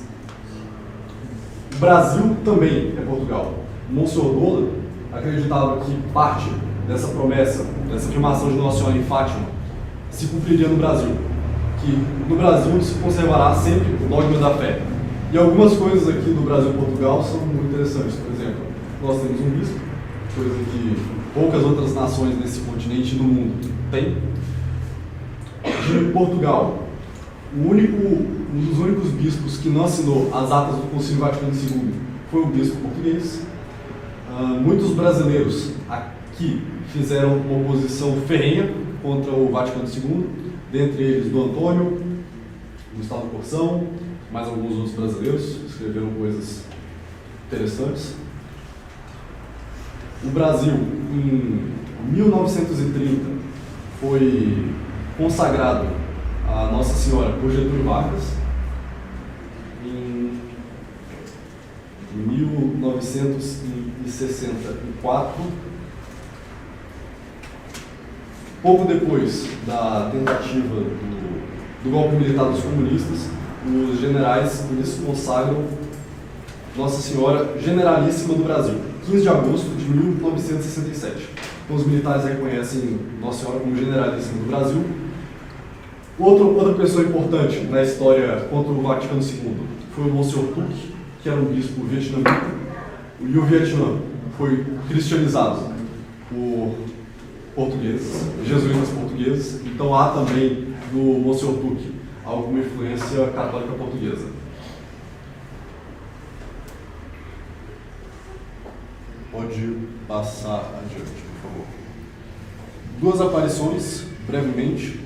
Speaker 1: o Brasil também é Portugal. Monsenhor Dola acreditava que parte dessa promessa, dessa afirmação de Nossa Senhora em Fátima, se cumpriria no Brasil. Que no Brasil se conservará sempre o dogma da fé. E algumas coisas aqui do Brasil e Portugal são muito interessantes. Por exemplo, nós temos um bispo, coisa que poucas outras nações nesse continente e no mundo têm. De Portugal, um dos únicos bispos que não assinou as atas do Concílio Vaticano II foi o bispo português. Muitos brasileiros aqui fizeram uma oposição ferrenha contra o Vaticano II, dentre eles do Antônio, Gustavo Corsão, mais alguns outros brasileiros escreveram coisas interessantes. O Brasil, em 1930, foi consagrado a Nossa Senhora por Getúlio Vargas. Em 1964, pouco depois da tentativa do golpe militar dos comunistas, os generais eles consagram Nossa Senhora Generalíssima do Brasil, 15 de agosto de 1967. Então os militares reconhecem Nossa Senhora como Generalíssima do Brasil. Outra pessoa importante na história contra o Vaticano II foi o Monsenhor Tuck, que era um bispo vietnamita, e o Vietnã foi cristianizado por portugueses, jesuítas portugueses, então há também no Monsenhor Tuck alguma influência católica portuguesa. Pode passar adiante, por favor. Duas aparições, brevemente,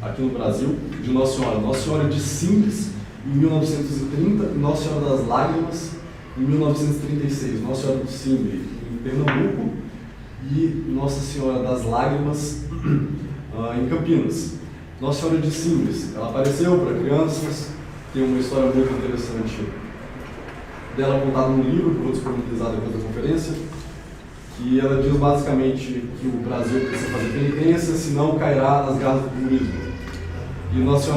Speaker 1: aqui no Brasil, de Nossa Senhora. Nossa Senhora de Simples, em 1930, e Nossa Senhora das Lágrimas, em 1936. Nossa Senhora do Simbre, em Pernambuco, e Nossa Senhora das Lágrimas, em Campinas. Nossa Senhora de Simples, ela apareceu para crianças, tem uma história muito interessante dela contada no livro, que eu vou disponibilizar depois da conferência, que ela diz basicamente que o Brasil precisa fazer penitência, senão cairá nas garras do comunismo. E Nossa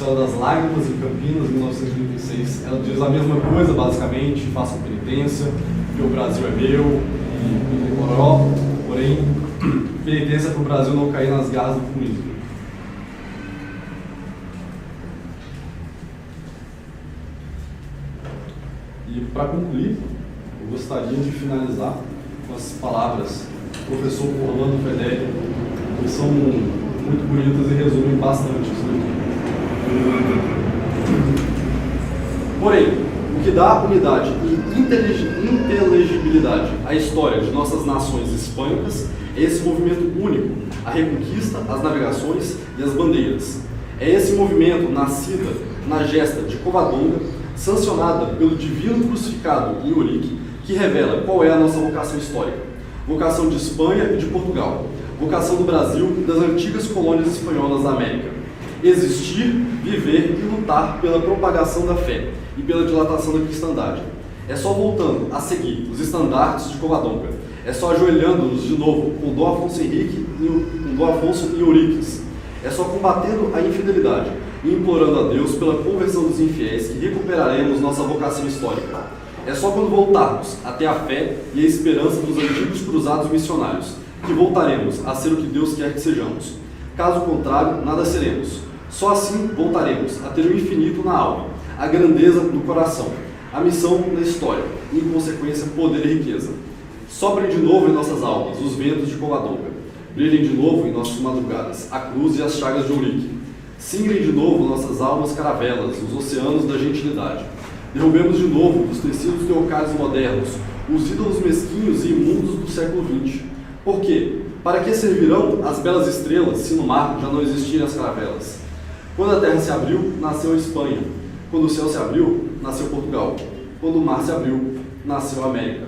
Speaker 1: Senhora das Lágrimas, em Campinas, em 1936, ela diz a mesma coisa, basicamente: façam penitência, que o Brasil é meu, e coró, porém, penitência para o Brasil não cair nas garras do comunismo. E para concluir, eu gostaria de finalizar com as palavras do professor Orlando Fedeli, que são muito bonitas e resumem bastante isso daqui. Porém, o que dá unidade e inteligibilidade à história de nossas nações hispânicas é esse movimento único, a reconquista, as navegações e as bandeiras. É esse movimento nascida na gesta de Covadonga, sancionada pelo divino crucificado em Eurique, que revela qual é a nossa vocação histórica. Vocação de Espanha e de Portugal. Vocação do Brasil e das antigas colônias espanholas da América. Existir, viver e lutar pela propagação da fé e pela dilatação da cristandade. É só voltando a seguir os estandartes de Covadonga. É só ajoelhando-nos de novo com Dom Afonso Henrique e Dom Afonso e Euriques. É só combatendo a infidelidade e implorando a Deus pela conversão dos infiéis que recuperaremos nossa vocação histórica. É só quando voltarmos até a fé e a esperança dos antigos cruzados missionários que voltaremos a ser o que Deus quer que sejamos. Caso contrário, nada seremos. Só assim voltaremos a ter o infinito na alma, a grandeza no coração, a missão na história e, em consequência, poder e riqueza. Soprem de novo em nossas almas os ventos de Covadonga. Brilhem de novo em nossas madrugadas a cruz e as chagas de Eurique. Singrem de novo nossas almas caravelas, os oceanos da gentilidade. Derrubemos de novo dos tecidos teocários modernos os ídolos mesquinhos e imundos do século XX. Por quê? Para que servirão as belas estrelas se no mar já não existirem as caravelas? Quando a terra se abriu, nasceu a Espanha. Quando o céu se abriu, nasceu Portugal. Quando o mar se abriu, nasceu a América.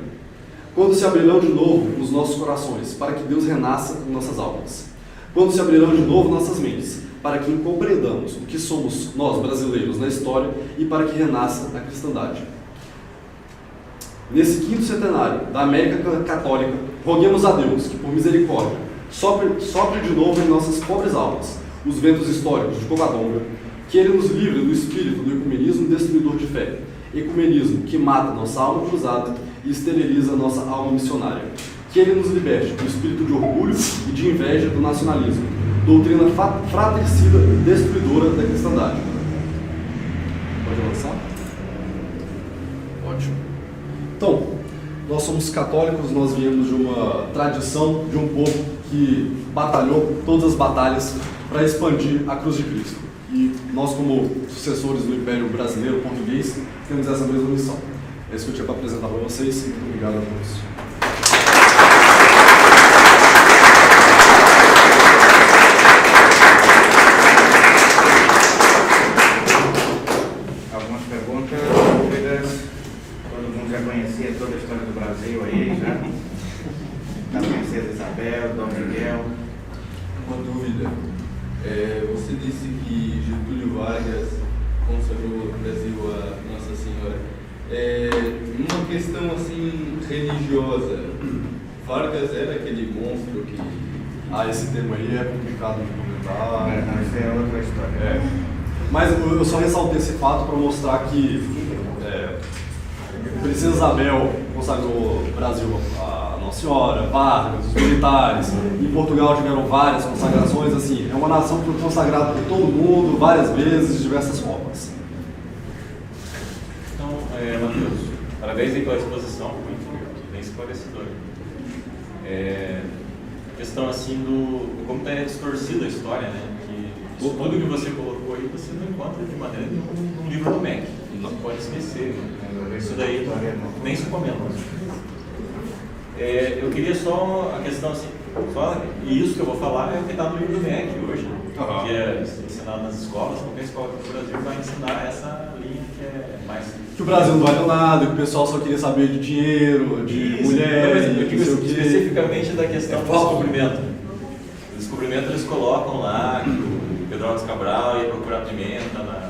Speaker 1: Quando se abrirão de novo os nossos corações, para que Deus renasça em nossas almas. Quando se abrirão de novo nossas mentes, para que compreendamos o que somos nós brasileiros na história e para que renasça a cristandade. Nesse 5º centenário da América Católica, roguemos a Deus que, por misericórdia, sopre de novo em nossas pobres almas os ventos históricos de Covadonga, que Ele nos livre do espírito do ecumenismo destruidor de fé, ecumenismo que mata nossa alma cruzada e esteriliza nossa alma missionária. Que Ele nos liberte do espírito de orgulho e de inveja do nacionalismo, doutrina fratricida e destruidora da cristandade. Pode avançar? Ótimo. Então, nós somos católicos, nós viemos de uma tradição, de um povo que batalhou todas as batalhas para expandir a cruz de Cristo. E nós, como sucessores do Império Brasileiro Português, temos essa mesma missão. É isso que eu tinha para apresentar para vocês. Muito obrigado a todos.
Speaker 2: Algumas perguntas, dúvidas. Todo mundo já conhecia toda a história do Brasil aí, já? Da Princesa Isabel, Dom Miguel.
Speaker 4: Uma dúvida. Você disse que Getúlio Vargas consagrou o Brasil a Nossa Senhora. Numa questão assim religiosa, Vargas era aquele monstro que...
Speaker 1: Esse tema aí é complicado de comentar.
Speaker 2: Não, isso é outra história.
Speaker 1: Mas eu só ressaltei esse fato para mostrar que Princesa Isabel consagrou o Brasil a Nossa Senhora, Vargas, os militares. Em Portugal tiveram várias consagrações. Assim, é uma nação que foi consagrada por todo mundo, várias vezes, de diversas formas.
Speaker 5: Então, Matheus, parabéns aí pela exposição, muito bem esclarecedora. Questão assim do como está distorcida a história, né? Que isso tudo que você colocou aí você não encontra de maneira nenhuma no livro do MEC. Não pode esquecer, né? Isso daí nem se comenta. Eu queria só a questão assim, e isso que eu vou falar é o que está no livro do MEC hoje, que é ensinado nas escolas, qualquer escola do Brasil vai ensinar essa linha que é mais...
Speaker 1: Que o Brasil não vale nada, que o pessoal só queria saber de dinheiro, de mulheres,
Speaker 5: eu digo especificamente da questão do descobrimento. O descobrimento eles colocam lá que o Pedro Álvares Cabral ia procurar pimenta na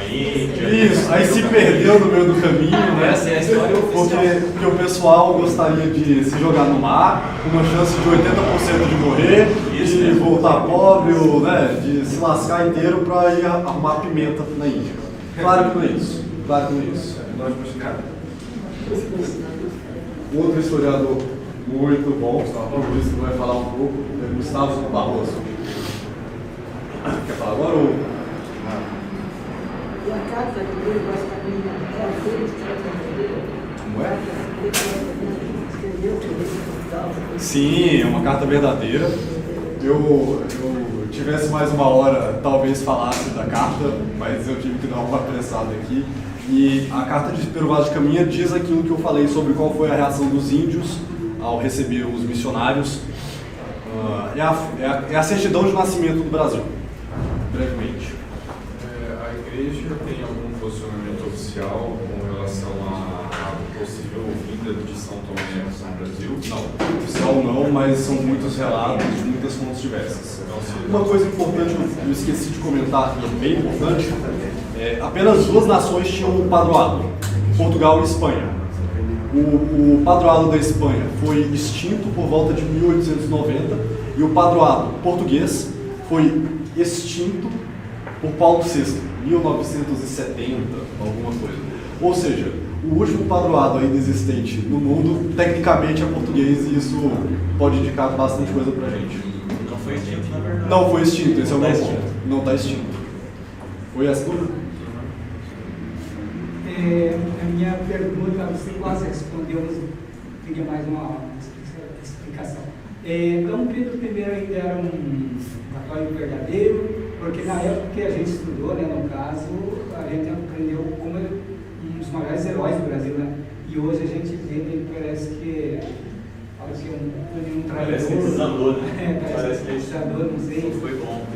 Speaker 5: Índia.
Speaker 1: Isso, aí se perdeu no meio do caminho, né?
Speaker 5: Essa é a história oficial.
Speaker 1: Porque o pessoal gostaria de se jogar no mar, com uma chance de 80% de morrer,
Speaker 5: Isso,
Speaker 1: de
Speaker 5: né?
Speaker 1: voltar pobre, ou, né, de se lascar inteiro para ir arrumar pimenta na Índia. Claro que não é isso. Claro que não é isso.
Speaker 2: Nós buscamos.
Speaker 1: Outro historiador muito bom, por isso que vai falar um pouco, é Gustavo Barroso. Quer falar agora ou...
Speaker 6: E a carta dele, basicamente, é a dele que trata
Speaker 1: Como é?
Speaker 6: escreveu,
Speaker 1: Sim, é uma carta verdadeira. Eu tivesse mais uma hora, talvez falasse da carta, mas eu tive que dar uma apressada aqui. E a carta de Pero Vaz de Caminha diz aquilo que eu falei sobre qual foi a reação dos índios ao receber os missionários. É a certidão de nascimento do Brasil, brevemente.
Speaker 7: A igreja tem algum posicionamento oficial com relação à possível vinda de São Tomé no Brasil?
Speaker 1: Não, oficial não, mas são muitos relatos de muitas fontes diversas. Uma coisa importante que eu esqueci de comentar, e é bem importante, apenas 2 nações tinham um padroado, Portugal e Espanha. O padroado da Espanha foi extinto por volta de 1890 e o padroado português foi extinto por Paulo VI, 1970, alguma coisa. Ou seja, o último padroado ainda existente no mundo, tecnicamente é português, e isso pode indicar bastante coisa pra gente.
Speaker 5: Não foi extinto, na verdade.
Speaker 1: Não foi extinto, esse é o
Speaker 5: Não
Speaker 1: meu
Speaker 5: tá
Speaker 1: ponto. Não está extinto. Foi essa dúvida?
Speaker 6: A minha pergunta, você quase respondeu, mas eu queria mais uma explicação. Dom Pedro I ainda era um católico verdadeiro, porque na época que a gente estudou, né, no caso, a gente aprendeu como um dos maiores heróis do Brasil, né? E hoje a gente vê, ele parece que fala que é um traidor.
Speaker 5: Parece que desandou, né?
Speaker 6: Parece que desandou, não sei.
Speaker 5: Não foi bom.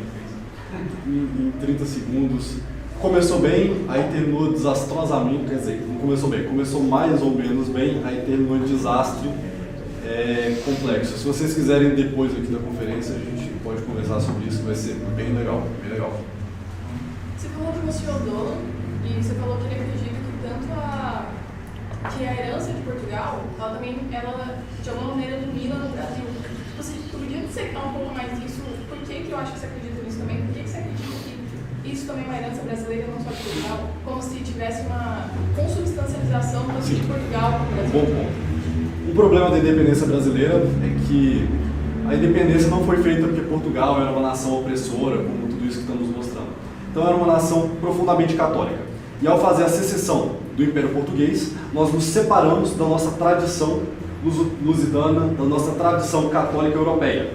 Speaker 1: Em 30 segundos. Começou bem, aí terminou desastrosamente, quer dizer, não começou bem, começou mais ou menos bem, aí terminou em desastre complexo. Se vocês quiserem depois aqui da conferência, a gente pode conversar sobre isso, que vai ser bem legal, bem legal.
Speaker 8: Você falou do Monsieur Dono e você falou que ele acredita que tanto que a herança de Portugal, ela também, de alguma maneira domina no Brasil. Você podia dissecar um pouco mais disso? Por que eu acho que você acredita nisso também? Por que você acredita que isso também é uma herança brasileira, não só de Portugal? Como se tivesse uma consubstancialização tanto de Portugal como do Brasil.
Speaker 1: Bom ponto. O problema da independência brasileira é que a independência não foi feita porque Portugal era uma nação opressora, como tudo isso que estamos mostrando. Então era uma nação profundamente católica. E ao fazer a secessão do Império Português, nós nos separamos da nossa tradição lusitana, da nossa tradição católica europeia.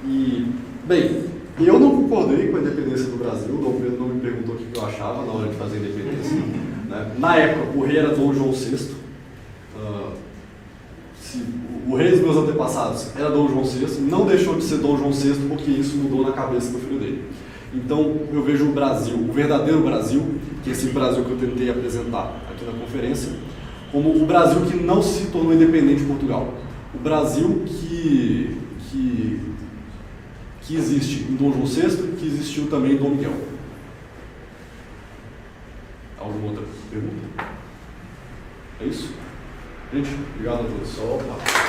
Speaker 1: E, bem, eu não concordei com a independência do Brasil, Dom Pedro não me perguntou o que eu achava na hora de fazer a independência. Né? Na época, o rei era Dom João VI. O rei dos meus antepassados era Dom João VI, não deixou de ser Dom João VI porque isso mudou na cabeça do filho dele. Então eu vejo o Brasil, o verdadeiro Brasil, que é esse Brasil que eu tentei apresentar aqui na conferência, como o Brasil que não se tornou independente de Portugal. O Brasil que existe em Dom João VI, que existiu também em Dom Miguel. Alguma outra pergunta? É isso? Gente, obrigado a todos.